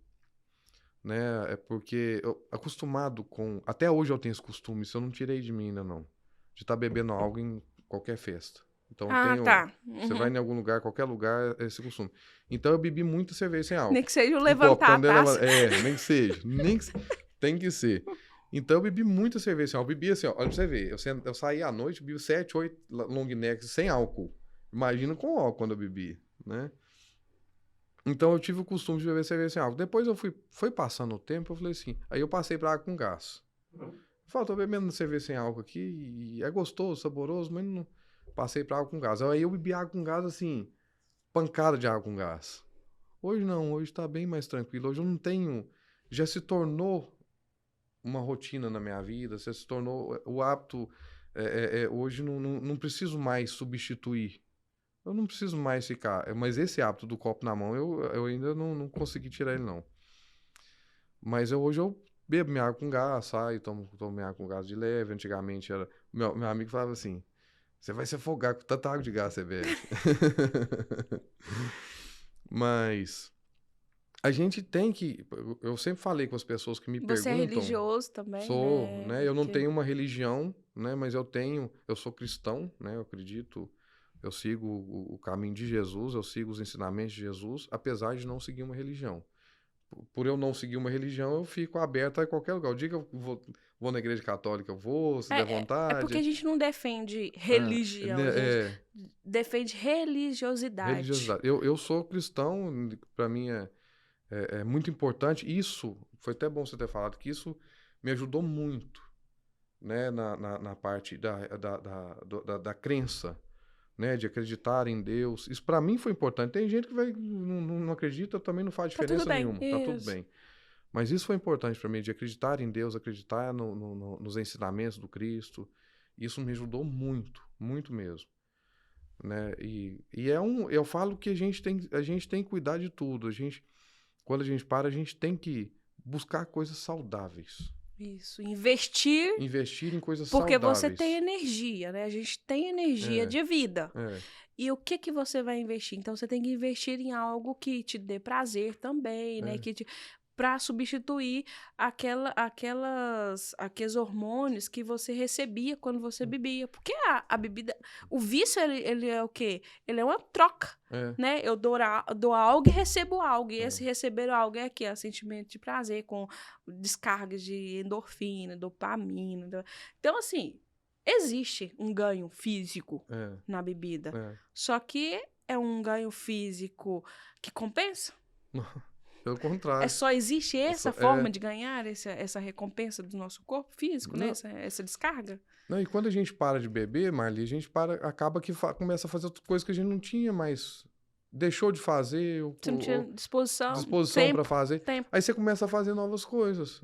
né? É porque eu acostumado com, até hoje eu tenho esse costume, isso eu não tirei de mim ainda não, de estar bebendo algo em qualquer festa. Então eu Ah, tenho, tá. você vai em algum lugar, qualquer lugar, é esse costume. Então eu bebi muita cerveja sem álcool. Nem que seja o Um copo, levantar a quando eu taça. nem que seja, tem que ser. Então eu bebi muita cerveja sem álcool. Eu bebi assim, ó, olha pra você ver, eu saí à noite, bebi 7, 8 long necks sem álcool. Imagina com álcool quando eu bebi, né? Então eu tive o costume de beber cerveja sem álcool. Depois foi passando o tempo, eu falei assim, aí eu passei pra água com gás. Eu falei, tô bebendo cerveja sem álcool aqui, e é gostoso, saboroso, mas não... Passei pra água com gás. Aí eu bebi água com gás assim, pancada de água com gás. Hoje não, hoje tá bem mais tranquilo. Hoje eu não tenho... Já se tornou uma rotina na minha vida, já se tornou o hábito. Hoje não preciso mais substituir. Eu não preciso mais ficar. Mas esse hábito do copo na mão, eu ainda não consegui tirar ele, não. Mas hoje eu bebo minha água com gás, saio, tomo minha água com gás de leve. Antigamente era. Meu amigo falava assim: você vai se afogar com tanta água de gás, você bebe. Mas a gente tem que. Eu sempre falei com as pessoas que me Você é perguntam. religioso também, Sou, né? né? Eu não tenho uma religião, né? Mas eu sou cristão, né? Eu acredito, eu sigo o caminho de Jesus, eu sigo os ensinamentos de Jesus, apesar de não seguir uma religião. Por eu não seguir uma religião, eu fico aberto a qualquer lugar. O dia que eu vou na igreja católica, eu vou, se der É porque a vontade. gente não defende Ah, religião, a gente defende religiosidade. religiosidade. Eu sou cristão, para mim é muito importante. Isso, foi até bom você ter falado, que isso me ajudou muito, né, na parte da crença, né, de acreditar em Deus. Isso para mim foi importante. Tem gente que não acredita, também não faz Tá tudo diferença bem, nenhuma, tá tudo isso. bem. Mas isso foi importante para mim, de acreditar em Deus, acreditar nos ensinamentos do Cristo. Isso me ajudou muito, muito mesmo, né? Eu falo que a gente tem que cuidar de tudo. Quando a gente para, a gente tem que buscar coisas saudáveis. Isso, investir, Investir em coisas porque saudáveis. você tem energia, né? A gente tem energia de vida. E o que você vai investir? Então, você tem que investir em algo que te dê prazer também, né? Para substituir aqueles hormônios que você recebia quando você bebia. Porque a bebida... O vício, ele é o quê? Ele é uma troca, né? Eu dou algo e recebo algo. E esse receber algo é aqui, é sentimento de prazer, com descargas de endorfina, dopamina. Então, assim, existe um ganho físico na bebida. Só que é um ganho físico que compensa? Pelo contrário. Só existe essa Só- forma de ganhar essa recompensa do nosso corpo físico, né? Não. Essa descarga? Não, e quando a gente para de beber, Marli, a gente acaba que começa a fazer outras coisas que a gente não tinha mais. Deixou de fazer, Você não tinha disposição, disposição para fazer. tempo. Aí você começa a fazer novas coisas.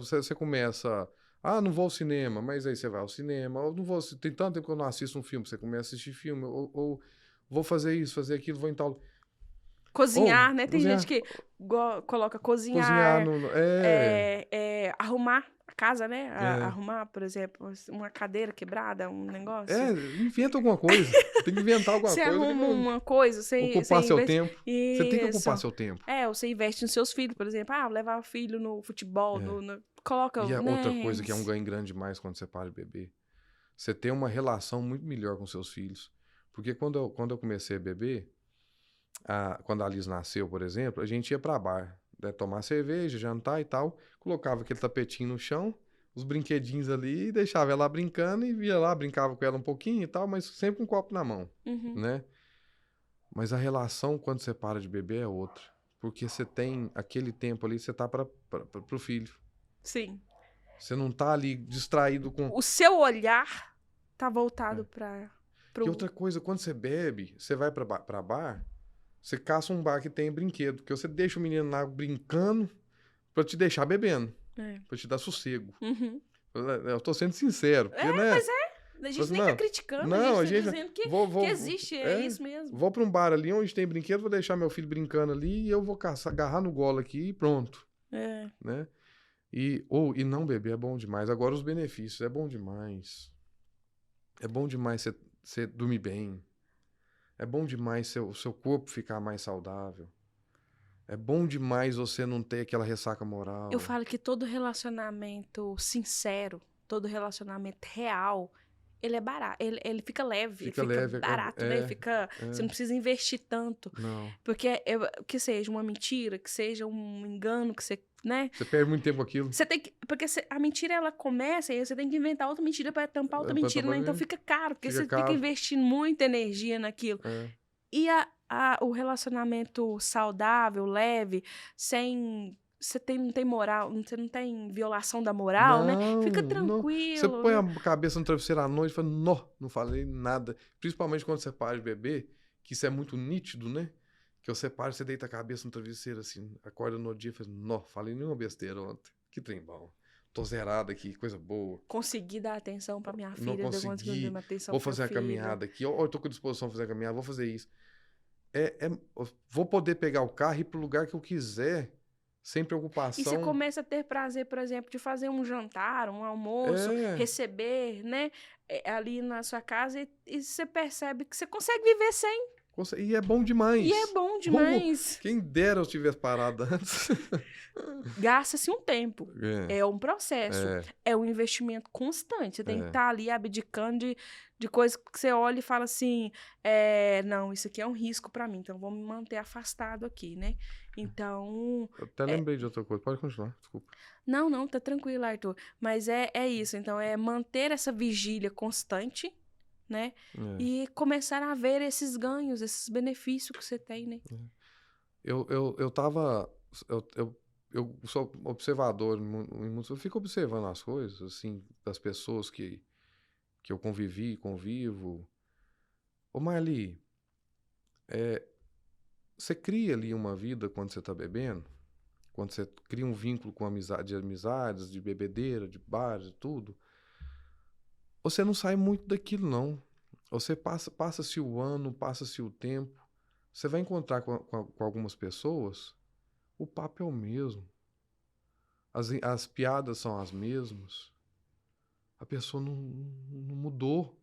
Você começa. Ah, não vou ao cinema, mas aí você vai ao cinema. Ou não vou, tem tanto tempo que eu não assisto um filme, você começa a assistir filme. Ou vou fazer isso, fazer aquilo, vou em tal. Cozinhar, Ou, né? Tem cozinhar. gente que coloca Cozinhar cozinhar, arrumar a casa, né? Arrumar, por exemplo, uma cadeira quebrada, um negócio. Inventa alguma coisa. Tem que inventar alguma Você coisa. arruma uma coisa, Ocupar seu tempo. Isso. Você tem que ocupar seu tempo. Você investe nos seus filhos, por exemplo. Levar o filho no futebol, coloca... E né? outra coisa que é um ganho grande demais quando você para de beber. Você tem uma relação muito melhor com seus filhos. Porque quando eu comecei a beber, quando a Liz nasceu, por exemplo, a gente ia pra bar, né, tomar cerveja, jantar e tal, colocava aquele tapetinho no chão, os brinquedinhos ali, e deixava ela brincando e via lá, brincava com ela um pouquinho e tal, mas sempre com um copo na mão, né? Mas a relação quando você para de beber é outra. Porque você tem aquele tempo ali, você tá pro filho. Sim. Você não tá ali distraído com... O seu olhar tá voltado pro... E outra coisa, quando você bebe, você vai pra bar, você caça um bar que tem brinquedo, porque você deixa o menino lá brincando pra te deixar bebendo, pra te dar sossego. Eu tô sendo sincero. Porque, né? Mas a gente nem tá criticando, a gente tá dizendo que existe, isso mesmo. Vou pra um bar ali onde tem brinquedo, vou deixar meu filho brincando ali e eu vou agarrar no golo aqui e pronto. Né? E não beber é bom demais. Agora os benefícios, é bom demais. É bom demais você dormir bem. É bom demais o seu corpo ficar mais saudável. É bom demais você não ter aquela ressaca moral. Eu falo que todo relacionamento sincero, todo relacionamento real, ele é barato, ele fica leve, fica barato, né? Você não precisa investir tanto. Não. Porque que seja uma mentira, que seja um engano, que você, né? Você perde muito tempo com aquilo. Você tem que, porque a mentira, ela começa e aí você tem que inventar outra mentira para tampar outra mentira, né? Então fica caro, porque você fica investindo muita energia naquilo. E o relacionamento saudável, leve, sem... Você não tem moral, você não tem violação da moral, né? Fica tranquilo. Você põe a cabeça no travesseiro à noite e fala, não falei nada. Principalmente quando você para de beber, que isso é muito nítido, né? Que você para, você deita a cabeça no travesseiro assim, acorda no dia e fala, falei nenhuma besteira ontem. Que trem bom. Tô zerado aqui, coisa boa. Consegui dar atenção pra minha filha. Não consegui. Vou fazer uma caminhada aqui. Eu tô com disposição pra fazer a caminhada, vou fazer isso. Vou poder pegar o carro e ir pro lugar que eu quiser. Sem preocupação. E você começa a ter prazer, por exemplo, de fazer um jantar, um almoço, receber, né, ali na sua casa e você percebe que você consegue viver sem. E é bom demais. Quem dera eu tivesse parado antes. Gasta-se um tempo. É um processo. É um investimento constante. Você tem que estar ali abdicando de coisas que você olha e fala assim, não, isso aqui é um risco pra mim, então vou me manter afastado aqui, né? Então... Eu até lembrei de outra coisa. Pode continuar, desculpa. Não, tá tranquilo, Arthur. Mas é isso. Então, é manter essa vigília constante, né? E começar a ver esses ganhos, esses benefícios que você tem, né? Eu sou observador, eu fico observando as coisas, assim, das pessoas que eu convivo. Ô Marli, você cria ali uma vida quando você tá bebendo? Quando você cria um vínculo com amizades, de bebedeira, de bares e tudo, você não sai muito daquilo, não. Você passa-se o ano, passa-se o tempo, você vai encontrar com algumas pessoas, o papo é o mesmo. As piadas são as mesmas. A pessoa não mudou.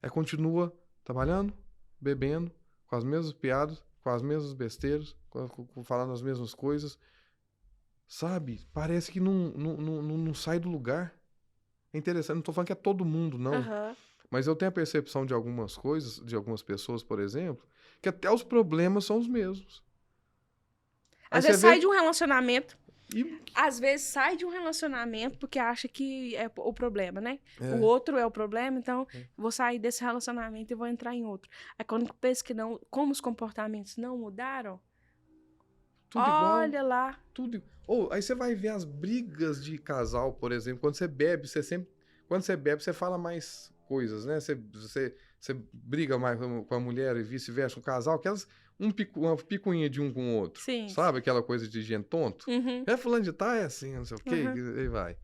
Continua trabalhando, bebendo, com as mesmas piadas, com as mesmas besteiras, falando as mesmas coisas. Sabe? Parece que não sai do lugar. É interessante, não tô falando que é todo mundo, não. Mas eu tenho a percepção de algumas coisas, de algumas pessoas, por exemplo, que até os problemas são os mesmos. Às vezes sai de um relacionamento, E Às vezes sai de um relacionamento porque acha que é o problema, né? é, O outro é o problema, então é, vou sair desse relacionamento e vou entrar em outro. Aí quando pensa que não, como os comportamentos não mudaram, tudo igual, olha lá. tudo. Ou aí você vai ver as brigas de casal, por exemplo, quando você bebe, quando você bebe, você fala mais coisas, né? Você briga mais com a mulher e vice-versa, um casal, uma picuinha de um com o outro, Sim. sabe? Aquela coisa de gente tonto. Uhum, É fulano de tal, é assim, não sei o quê, uhum. e vai.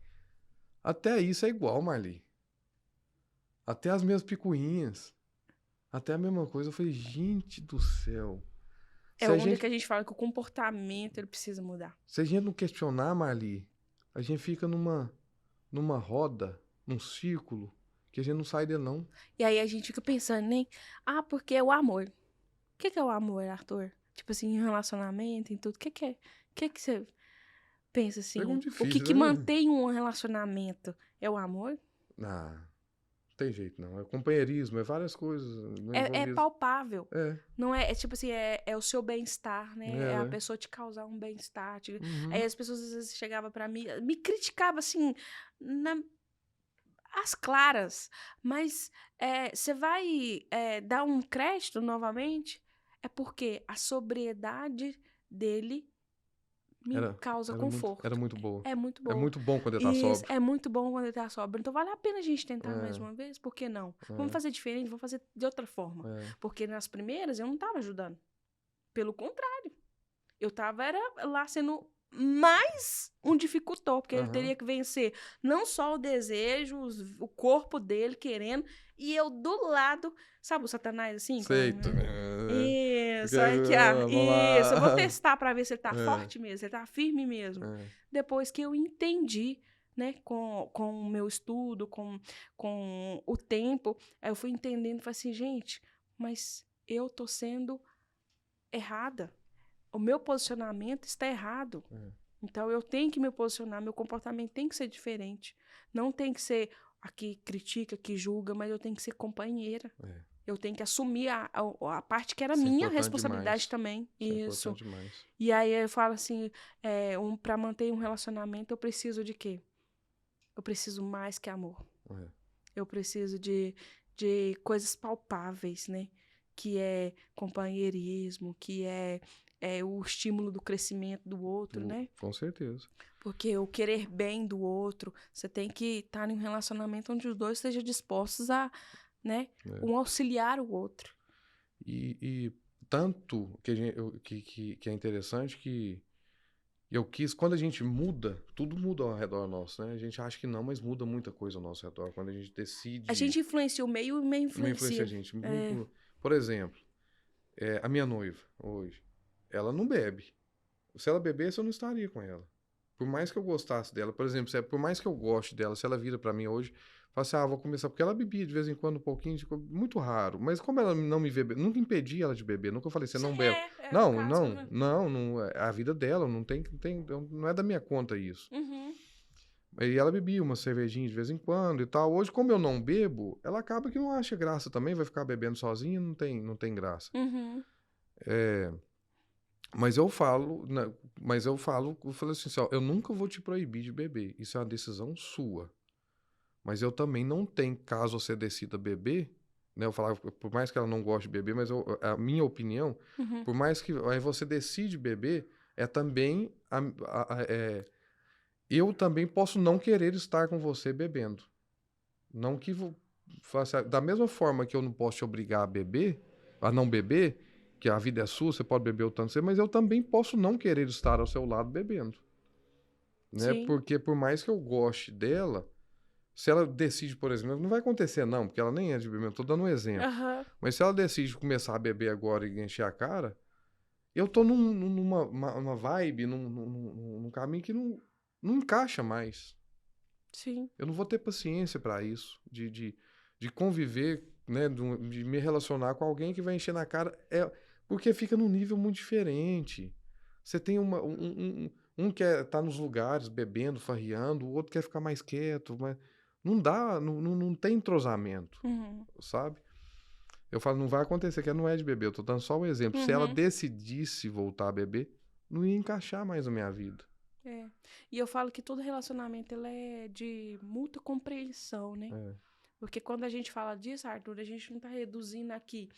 Até isso é igual, Marli. Até as mesmas picuinhas. Até a mesma coisa. Eu falei, gente do céu. É Se a onde gente, que a gente fala que o comportamento ele precisa mudar. se a gente não questionar, Marli, a gente fica numa roda, num círculo, que a gente não sai dele, não. E aí a gente fica pensando, né? Ah, porque é o amor. O que é o amor, Arthur? Tipo assim, em relacionamento, em tudo. O que você pensa assim? Pergunta O que difícil, que né? mantém um relacionamento? É o amor? Ah, não tem jeito, não. É companheirismo, é várias coisas É envolvidas. palpável. É, Não é, é tipo assim, é o seu bem-estar, né? É a né? pessoa te causar um bem-estar. Aí Uhum. as pessoas às vezes chegavam pra mim, me criticavam assim, às claras. Mas você vai dar um crédito novamente? É porque a sobriedade dele me Era, causa era conforto. muito boa. É muito É bom. muito bom quando ele tá Isso, sóbrio. é muito bom quando ele tá sóbrio. Então vale a pena a gente tentar mais É, uma vez? Por que não? Vamos é, fazer diferente, vamos fazer de outra forma. é. Porque nas primeiras eu não tava ajudando. Pelo contrário. Eu tava era lá sendo mais um dificultor, porque ele Aham. teria que vencer não só o desejo, o corpo dele querendo, e eu do lado, sabe o Satanás assim? Sei. Porque, Isso, aqui, vamos isso. Eu vou lá. testar pra ver se ele tá É, forte mesmo, se ele tá firme mesmo. é, Depois que eu entendi, né, com o meu estudo, com o tempo, aí eu fui entendendo, falei assim, gente, mas eu tô sendo errada. O meu posicionamento está errado. é, Então eu tenho que me posicionar, meu comportamento tem que ser diferente. Não tem que ser a que critica, que julga, mas eu tenho que ser companheira. é. Eu tenho que assumir a parte que era Isso é minha importante responsabilidade demais. também. Isso é Isso. importante demais. E aí eu falo assim, para manter um relacionamento, eu preciso de quê? Eu preciso mais que amor. É. Eu preciso de coisas palpáveis, né? Que é companheirismo, que é o estímulo do crescimento do outro, né? Com certeza. Porque o querer bem do outro, você tem que estar em um relacionamento onde os dois estejam dispostos a, né? É. Um auxiliar o outro. E tanto que, que é interessante que eu quis, quando a gente muda, tudo muda ao redor nosso, né? A gente acha que não, mas muda muita coisa ao nosso redor. Quando a gente A decide, gente influencia o meio e o meio uma influência a influencia. gente. É. Por exemplo, a minha noiva, hoje, ela não bebe. Se ela bebesse, eu não estaria com ela. Por mais que eu gostasse dela, por exemplo, por mais que eu goste dela, se ela vira pra mim hoje, fala assim, vou começar, porque ela bebia de vez em quando um pouquinho, muito raro, mas como ela não me vê, nunca impedi ela de beber, nunca falei, você não bebe. É o Não, caso, não, né? não, não, é a vida dela, não é da minha conta isso. Uhum, E ela bebia uma cervejinha de vez em quando e tal. Hoje, como eu não bebo, ela acaba que não acha graça também, vai ficar bebendo sozinha, não tem graça. uhum, Mas eu falo assim, eu nunca vou te proibir de beber. Isso é uma decisão sua. Mas eu também não tenho, caso você decida beber, né? Eu falava, por mais que ela não goste de beber, mas a minha opinião, uhum, por mais que aí você decide beber, é também eu também posso não querer estar com você bebendo. Não que faça da mesma forma que eu não posso te obrigar a não beber, que a vida é sua, você pode beber o tanto que você, mas eu também posso não querer estar ao seu lado bebendo, né? sim, Porque por mais que eu goste dela, se ela decide, por exemplo, não vai acontecer não, porque ela nem é de beber, eu tô dando um exemplo. aham, Mas se ela decide começar a beber agora e encher a cara, eu tô numa vibe, num caminho que não encaixa mais. sim, Eu não vou ter paciência para isso, de conviver, né, de me relacionar com alguém que vai encher na cara, porque fica num nível muito diferente. Você tem um quer estar nos lugares bebendo, farreando, o outro quer ficar mais quieto, mas não dá, não tem entrosamento, uhum, sabe? Eu falo, não vai acontecer, que não é de beber, eu tô dando só um exemplo. Se ela uhum, decidisse voltar a beber, não ia encaixar mais na minha vida. É. E eu falo que todo relacionamento ele é de mútua compreensão, né? É. Porque quando a gente fala disso, Arthur, a gente não tá reduzindo aqui.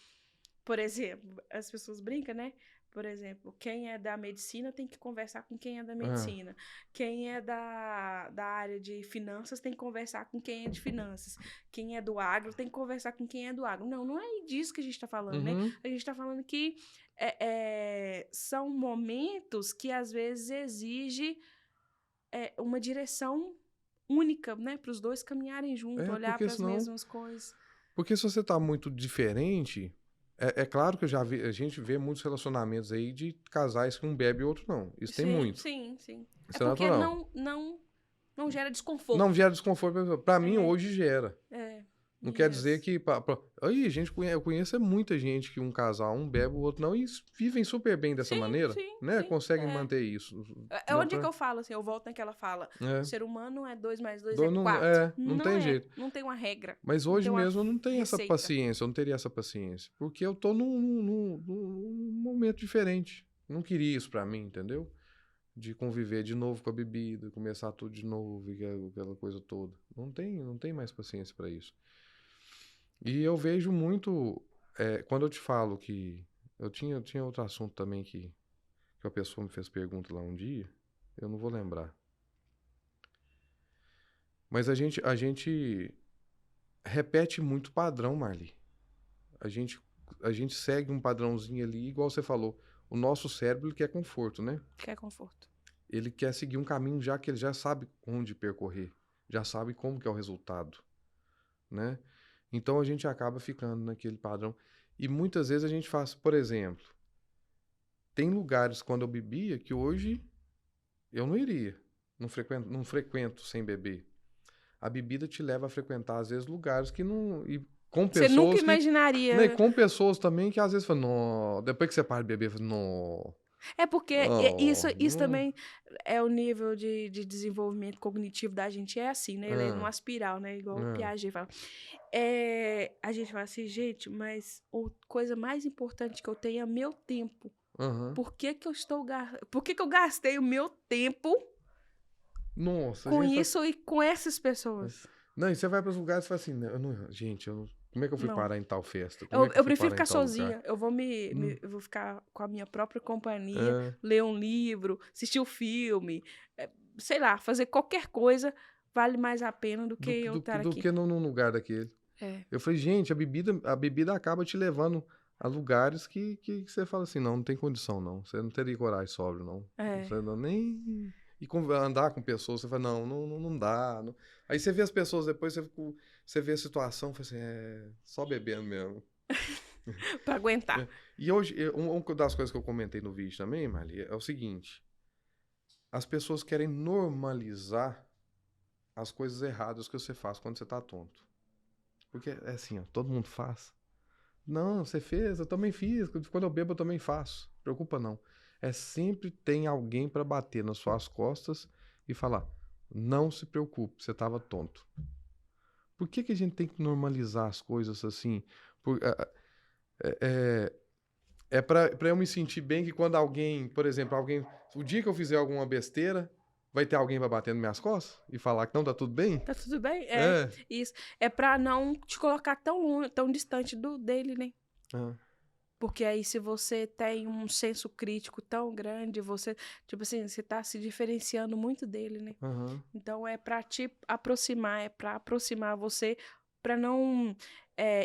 Por exemplo, as pessoas brincam, né? Por exemplo, quem é da medicina tem que conversar com quem é da Ah, medicina. Quem é da área de finanças tem que conversar com quem é de finanças. Quem é do agro tem que conversar com quem é do agro. Não, não é disso que a gente está falando, né? uhum. A gente está falando que são momentos que às vezes exige uma direção única, né? Para os dois caminharem junto, É, olhar porque para as senão... mesmas coisas. Porque se você tá muito diferente... É claro que a gente vê muitos relacionamentos aí de casais que um bebe e o outro não. Isso tem Sim, muito. sim, sim. É Isso é porque natural. não gera Não desconforto. gera desconforto. Pra mim, É, hoje gera. é. Não quer dizer Yes. que... Aí, eu conheço muita gente que um casal, um bebe, o outro não, e vivem super bem dessa Sim, maneira, sim, né? sim. Conseguem manter isso. É onde é que eu falo, assim, eu volto naquela fala. O É. ser humano é 2 mais 2 é Não, 4. não Não tem é. jeito. Não tem uma regra. Mas Não hoje tem uma mesmo eu não tenho essa receita. paciência, eu não teria essa paciência. Porque eu tô num momento diferente. Não queria isso pra mim, entendeu? De conviver de novo com a bebida, começar tudo de novo, e aquela coisa toda. Não tem mais paciência pra isso. E eu vejo muito, quando eu te falo que tinha outro assunto também que a pessoa me fez pergunta lá um dia, eu não vou lembrar. Mas a gente repete muito padrão, Marli. A gente, a gente segue um padrãozinho ali, igual você falou. O nosso cérebro ele quer conforto, né? Quer conforto. Ele quer seguir um caminho já que ele já sabe onde percorrer, já sabe como que é o resultado, né? Então a gente acaba ficando naquele padrão. E muitas vezes a gente faz, por exemplo, tem lugares quando eu bebia que hoje eu não iria. Não frequento sem beber. A bebida te leva a frequentar, às vezes, lugares que não. E com Você nunca pessoas que. Né, e imaginaria. com pessoas também que às vezes falam, não. Depois que você para de beber, fala, não. É porque Não. isso Não. também é o nível de desenvolvimento cognitivo da gente. É assim, né? Ele é numa Ah, espiral, né? Igual o ah, Piaget fala. A gente fala assim, gente, mas a coisa mais importante que eu tenho é meu tempo. aham. Por que eu gastei o meu tempo Nossa, a com gente fala. isso e com essas pessoas? Não, e você vai para os lugares e fala assim, gente, como é que eu fui Não. parar em tal festa? Como é que eu Eu fui prefiro parar em ficar tal lugar? sozinha. Hum, Eu vou ficar com a minha própria companhia, é, ler um livro, assistir um filme, sei lá, fazer qualquer coisa vale mais a pena do que eu estar do aqui. que num lugar daquele. É. Eu falei, gente, a bebida acaba te levando a lugares que você fala assim, não tem condição, não. Você não teria coragem sóbrio, não. É. Você não nem... E andar com pessoas, você fala, não dá. Aí você vê as pessoas depois, você vê a situação, fala assim, só bebendo mesmo. Pra aguentar. É. E hoje, uma das coisas que eu comentei no vídeo também, Marli, é o seguinte. As pessoas querem normalizar as coisas erradas que você faz quando você tá tonto. Porque é assim, ó, todo mundo faz. Não, você fez, eu também fiz. Quando eu bebo, eu também faço. Preocupa não. Sempre tem alguém pra bater nas suas costas e falar: não se preocupe, você tava tonto. Por que a gente tem que normalizar as coisas assim? Por, é, pra eu me sentir bem que quando alguém, por exemplo, o dia que eu fizer alguma besteira, vai ter alguém pra bater nas minhas costas e falar que não tá tudo bem? Tá tudo bem? É. É. Isso. É pra não te colocar tão longe, tão distante dele, né? Ah, Porque aí, se você tem um senso crítico tão grande, você, tipo assim, você tá se diferenciando muito dele, né? aham. Então, é pra te aproximar, é pra aproximar você, pra não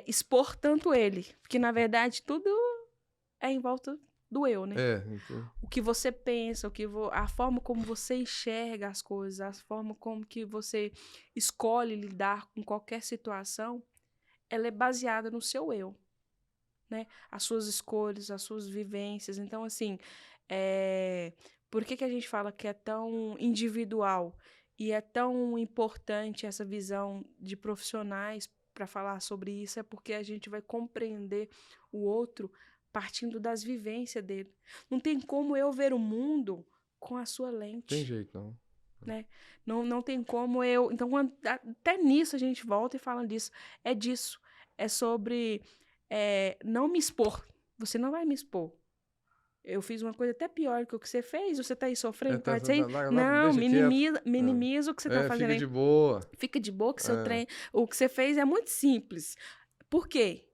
expor tanto ele. Porque, na verdade, tudo é em volta do eu, né? Então, O que você pensa, a forma como você enxerga as coisas, a forma como que você escolhe lidar com qualquer situação, ela é baseada no seu eu, né? As suas escolhas, as suas vivências. Então, assim, por que a gente fala que é tão individual e é tão importante essa visão de profissionais para falar sobre isso? É porque a gente vai compreender o outro partindo das vivências dele. Não tem como eu ver o mundo com a sua tem lente, jeito não. né? Não tem como eu... Então, até nisso a gente volta e fala disso. É disso. É sobre não me expor. Você não vai me expor. eu fiz uma coisa até pior que o que você fez, você tá aí sofrendo, Tá, tá aí. Não, deixa quieto. minimiza o que você tá fazendo Fica aí. de boa. Fica de boa que seu É. trem. O que você fez é muito simples. Por quê?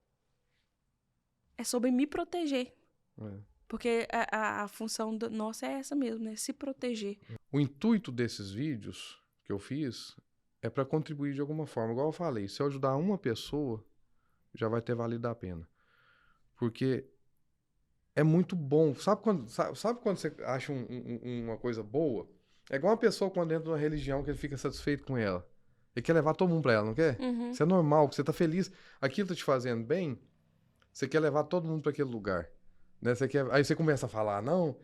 É sobre me proteger. É. Porque a função nossa é essa mesmo, né? Se proteger. O intuito desses vídeos que eu fiz é para contribuir de alguma forma. Igual eu falei, se eu ajudar uma pessoa, já vai ter valido a pena. Porque é muito bom. Sabe quando você acha uma coisa boa? É igual uma pessoa quando entra numa religião que ele fica satisfeito com ela. Ele quer levar todo mundo pra ela, não quer? Uhum. Isso é normal, que você tá feliz. Aquilo tá te fazendo bem, você quer levar todo mundo para aquele lugar. Né? Aí você começa a falar, não,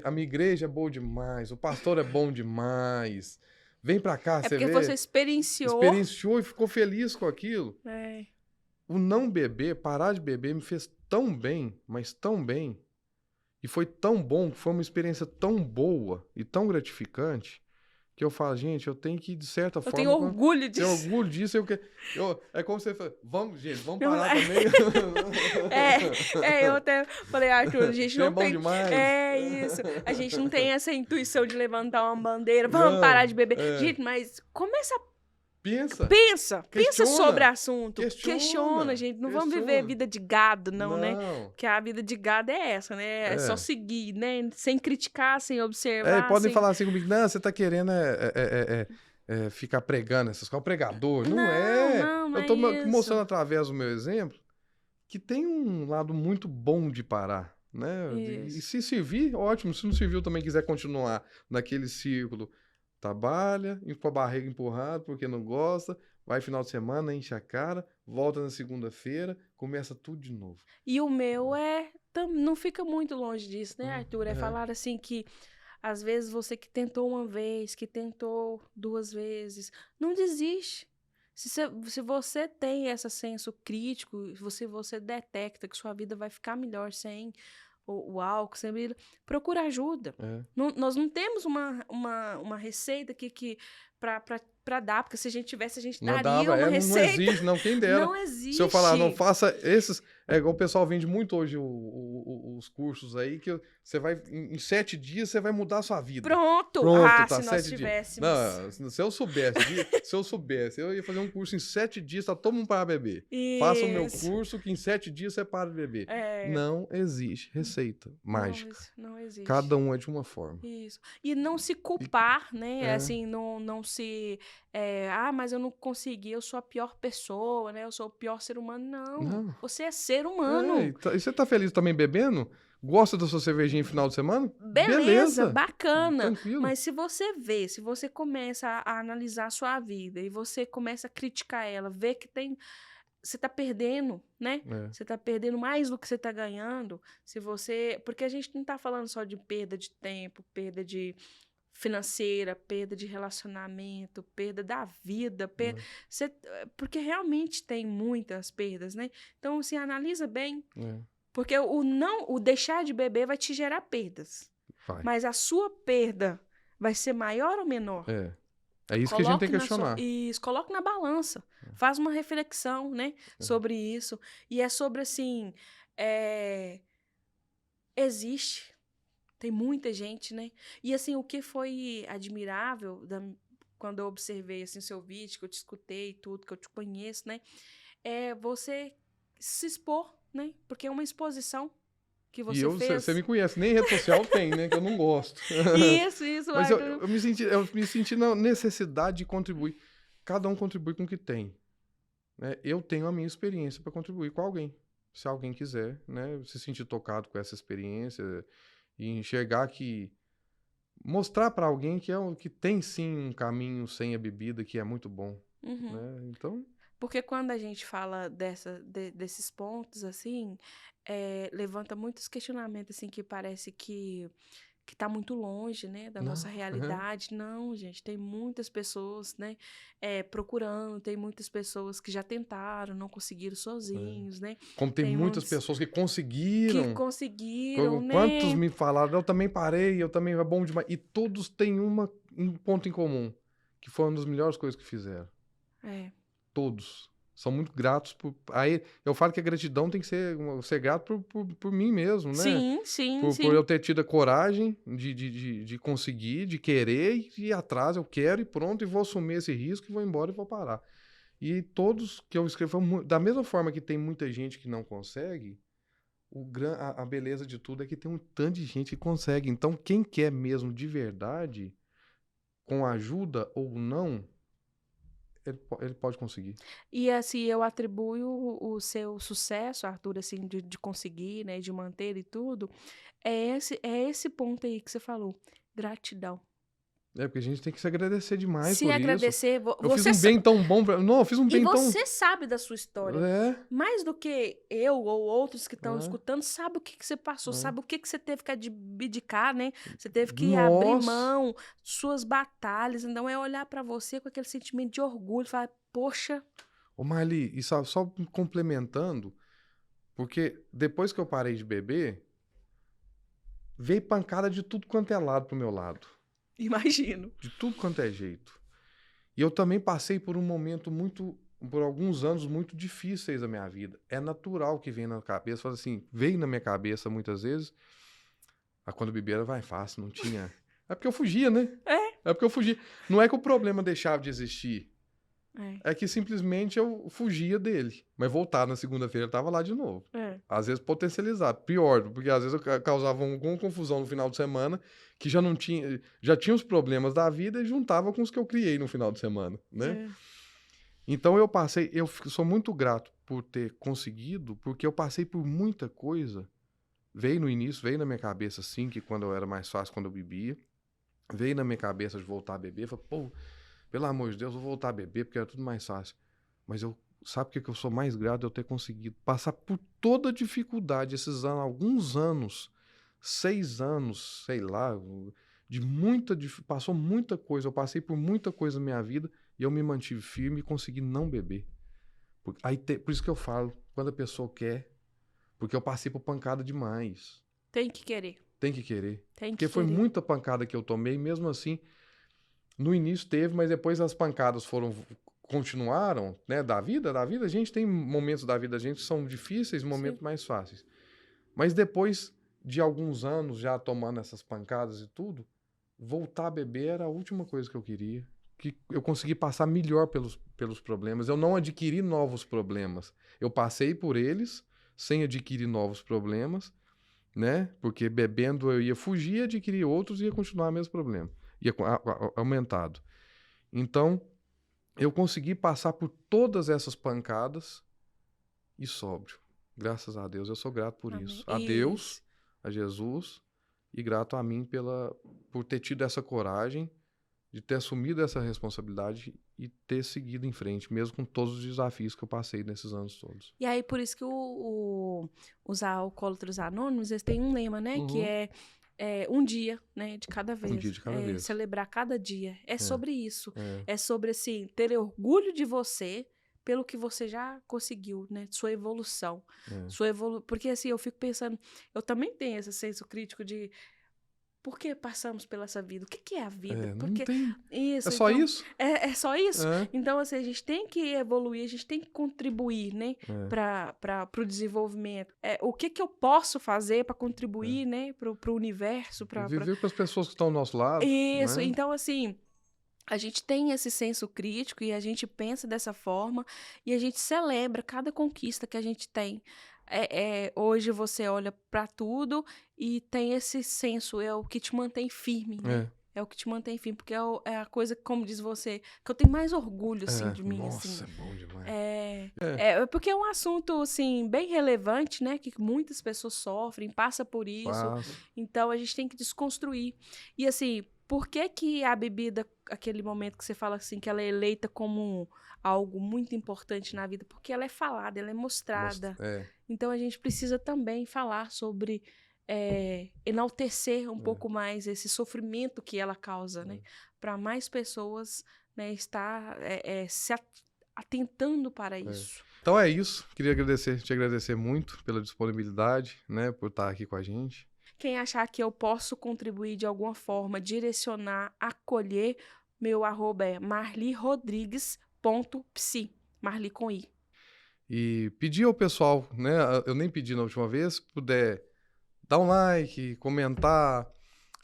a minha igreja é boa demais, o pastor é bom demais. Vem pra cá, você porque vê. você experienciou. Experienciou e ficou feliz com aquilo. É. O não beber, parar de beber, me fez tão bem, mas tão bem. E foi tão bom, foi uma experiência tão boa e tão gratificante, que eu falo, gente, eu tenho que, de certa forma... Eu tenho orgulho disso. Tenho orgulho disso. É como você fala, vamos parar também. Eu até falei, Arthur, a gente não é bom tem... demais. É isso. A gente não tem essa intuição de levantar uma bandeira, vamos parar de beber. Gente, mas começa a Pensa sobre o assunto. Questiona, gente. Não vamos viver vida de gado, não, né? Porque a vida de gado é essa, né? É só seguir, né? Sem criticar, sem observar. Podem falar assim comigo, não, você tá querendo ficar pregando essas coisas. O pregador, não é. Eu tô mostrando através do meu exemplo que tem um lado muito bom de parar, né? E se servir, ótimo. Se não serviu, também quiser continuar naquele círculo, trabalha, com a barriga empurrada, porque não gosta, vai final de semana, enche a cara, volta na segunda-feira, começa tudo de novo. E o meu não fica muito longe disso, né, Arthur? É falar assim que, às vezes, você que tentou uma vez, que tentou 2 vezes, não desiste. Se você tem esse senso crítico, se você detecta que sua vida vai ficar melhor sem o álcool, sem bebida, procura ajuda. Nós não temos uma receita que para dar, porque se a gente tivesse, a gente daria uma receita. Não existe, não, quem dera. Não existe. Se eu falar, não faça esses... o pessoal vende muito hoje os cursos aí, que você vai, em 7 dias, você vai mudar a sua vida. Pronto, tá, se nós tivéssemos. Não, se eu soubesse, eu ia fazer um curso em 7 dias, tá todo mundo para beber. Isso. Faça o meu curso, que em 7 dias você para de beber. Não existe receita mágica. Não existe. Cada um é de uma forma. Isso. E não se culpar, né? Assim, não se... mas eu não consegui, eu sou a pior pessoa, né? Eu sou o pior ser humano. Não. Você é ser humano. E você tá feliz também bebendo? Gosta da sua cervejinha em final de semana? Beleza, bacana. Tranquilo. Mas se você começa a analisar a sua vida e você começa a criticar ela, ver que você tá perdendo, né? Você tá perdendo mais do que você tá ganhando. Porque a gente não tá falando só de perda de tempo, perda de financeira, perda de relacionamento, perda da vida, porque realmente tem muitas perdas, né? Então, assim, analisa bem. Porque o deixar de beber vai te gerar perdas. Mas a sua perda vai ser maior ou menor? É isso que a gente tem que questionar. Isso, coloca na balança. Faz uma reflexão, né, sobre isso. E é sobre, assim, existe. Tem muita gente, né? E, assim, o que foi admirável quando eu observei, assim, seu vídeo, que eu te escutei, tudo, que eu te conheço, né? É você se expor, né? Porque é uma exposição que você fez. Você me conhece, nem rede social tem, né? Que eu não gosto. Isso. Mas eu me senti na necessidade de contribuir. Cada um contribui com o que tem. Né? Eu tenho a minha experiência para contribuir com alguém. Se alguém quiser, né? Se sentir tocado com essa experiência e enxergar mostrar para alguém que tem sim um caminho sem a bebida que é muito bom. Né? Então... Porque quando a gente fala desses pontos, assim, levanta muitos questionamentos, assim, que parece que tá muito longe, né, da nossa realidade. Não, gente, tem muitas pessoas, né, procurando, tem muitas pessoas que já tentaram, não conseguiram sozinhos, né. Como tem muitas pessoas que conseguiram. Né. Quantos me falaram, eu também parei, eu também é bom demais. E todos têm um ponto em comum, que foi uma das melhores coisas que fizeram. Todos. são muito gratos aí eu falo que a gratidão tem que ser grato por mim mesmo, né? Sim, sim, Por eu sim. ter tido a coragem de conseguir, de querer e ir atrás, eu quero e pronto, e vou assumir esse risco e vou embora e vou parar. E todos que eu escrevo, da mesma forma que tem muita gente que não consegue, a beleza de tudo é que tem um tanto de gente que consegue. Então, quem quer mesmo de verdade, com ajuda ou não, ele pode conseguir. E assim, eu atribuo o seu sucesso, Arthur, assim, de conseguir, né, de manter e tudo, é esse ponto aí que você falou, gratidão. Porque a gente tem que se agradecer demais Se por isso. agradecer, Eu fiz um bem tão bom Não, eu fiz um e bem tão... você sabe da sua história. É, Mais do que eu ou outros que estão é, escutando, sabe o que você passou, é. sabe o que você teve que abdicar, né? Você teve que abrir Nossa! mão, suas batalhas. Então, é olhar pra você com aquele sentimento de orgulho, falar, poxa, Ô Marli, e só complementando, porque depois que eu parei de beber, veio pancada de tudo quanto é lado pro meu lado. imagino. De tudo quanto é jeito. E eu também passei por um momento por alguns anos muito difíceis da minha vida. É natural que vem na cabeça, fala assim, veio na minha cabeça muitas vezes, quando eu bebia era vai fácil, não tinha... É porque eu fugia, né? É. É porque eu fugia. Não é que o problema deixava de existir, É, é que simplesmente eu fugia dele. Mas voltar na segunda-feira eu tava lá de novo. é. Às vezes potencializado, pior, porque às vezes eu causava alguma confusão no final de semana que já não tinha, já tinha os problemas da vida e juntava com os que eu criei no final de semana, né? É. Então eu sou muito grato por ter conseguido, porque eu passei por muita coisa. Veio no início, veio na minha cabeça assim, que quando eu era mais fácil, quando eu bebia, veio na minha cabeça de voltar a beber, falei, pô, pelo amor de Deus, eu vou voltar a beber porque era tudo mais fácil. Mas sabe o que eu sou mais grato de eu ter conseguido? Passar por toda a dificuldade esses anos, alguns anos, 6 anos, sei lá, passou muita coisa, eu passei por muita coisa na minha vida e eu me mantive firme e consegui não beber. Por isso que eu falo, quando a pessoa quer, porque eu passei por pancada demais. Tem que querer. Tem que querer. Tem Porque que foi querer. muita pancada que eu tomei, mesmo assim, no início teve, mas depois as pancadas continuaram, né, da vida, a gente tem momentos da vida da gente que são difíceis, Sim. momentos mais fáceis. Mas depois de alguns anos já tomando essas pancadas e tudo, voltar a beber era a última coisa que eu queria, que eu consegui passar melhor pelos problemas. Eu não adquiri novos problemas. Eu passei por eles sem adquirir novos problemas, né? Porque bebendo eu ia fugir, adquirir outros e ia continuar o mesmo problema. Ia aumentado. Então, eu consegui passar por todas essas pancadas e sóbrio. Graças a Deus, eu sou grato por Amém. isso. A Deus, a Jesus e grato a mim por ter tido essa coragem, de ter assumido essa responsabilidade e ter seguido em frente, mesmo com todos os desafios que eu passei nesses anos todos. E aí, por isso que os alcoólatras anônimos, eles têm um lema, né? Que Uhum. é um dia, né? De cada vez. Um dia de cada vez. Celebrar cada dia. É sobre isso. É. É sobre, assim, ter orgulho de você pelo que você já conseguiu, né? Sua evolução. É. Porque, assim, eu fico pensando... Eu também tenho esse senso crítico de... Por que passamos pela essa vida? O que é a vida? Não Porque tem. isso, É só então, isso? é só isso? É. Então, assim, a gente tem que evoluir, a gente tem que contribuir, né, para o desenvolvimento. O que eu posso fazer para contribuir, né, para o universo, Viver com as pessoas que estão ao nosso lado. Isso, Né? então, assim, a gente tem esse senso crítico e a gente pensa dessa forma e a gente celebra cada conquista que a gente tem. Hoje você olha para tudo e tem esse senso, é o que te mantém firme, né? É o que te mantém firme, porque é a coisa, como diz você, que eu tenho mais orgulho, assim, de mim, Nossa, assim. é bom demais. Porque é um assunto, assim, bem relevante, né? Que muitas pessoas sofrem, passam por isso. Então, a gente tem que desconstruir. E, assim, por que a bebida, aquele momento que você fala, assim, que ela é eleita como algo muito importante na vida? Porque ela é falada, ela é mostrada. Então, a gente precisa também falar sobre... enaltecer um pouco mais esse sofrimento que ela causa, né? Para mais pessoas, né, estar se atentando para isso. Então é isso. Queria te agradecer muito pela disponibilidade, né, por estar aqui com a gente. Quem achar que eu posso contribuir de alguma forma, direcionar, acolher, meu @é marlirodrigues.psi, Marli com I. E pedir ao pessoal, né? Eu nem pedi na última vez, se puder dar um like, comentar,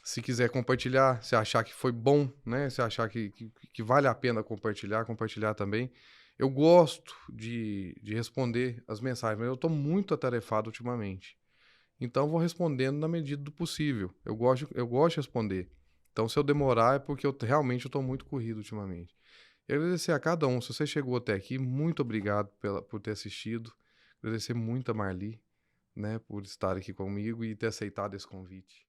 se quiser compartilhar, se achar que foi bom, né? Se achar que vale a pena compartilhar, compartilhar também. Eu gosto de responder as mensagens, mas eu estou muito atarefado ultimamente. Então, eu vou respondendo na medida do possível. Eu gosto de responder. Então, se eu demorar, é porque realmente eu estou muito corrido ultimamente. E agradecer a cada um. Se você chegou até aqui, muito obrigado por ter assistido. Agradecer muito a Marli, né, por estar aqui comigo e ter aceitado esse convite.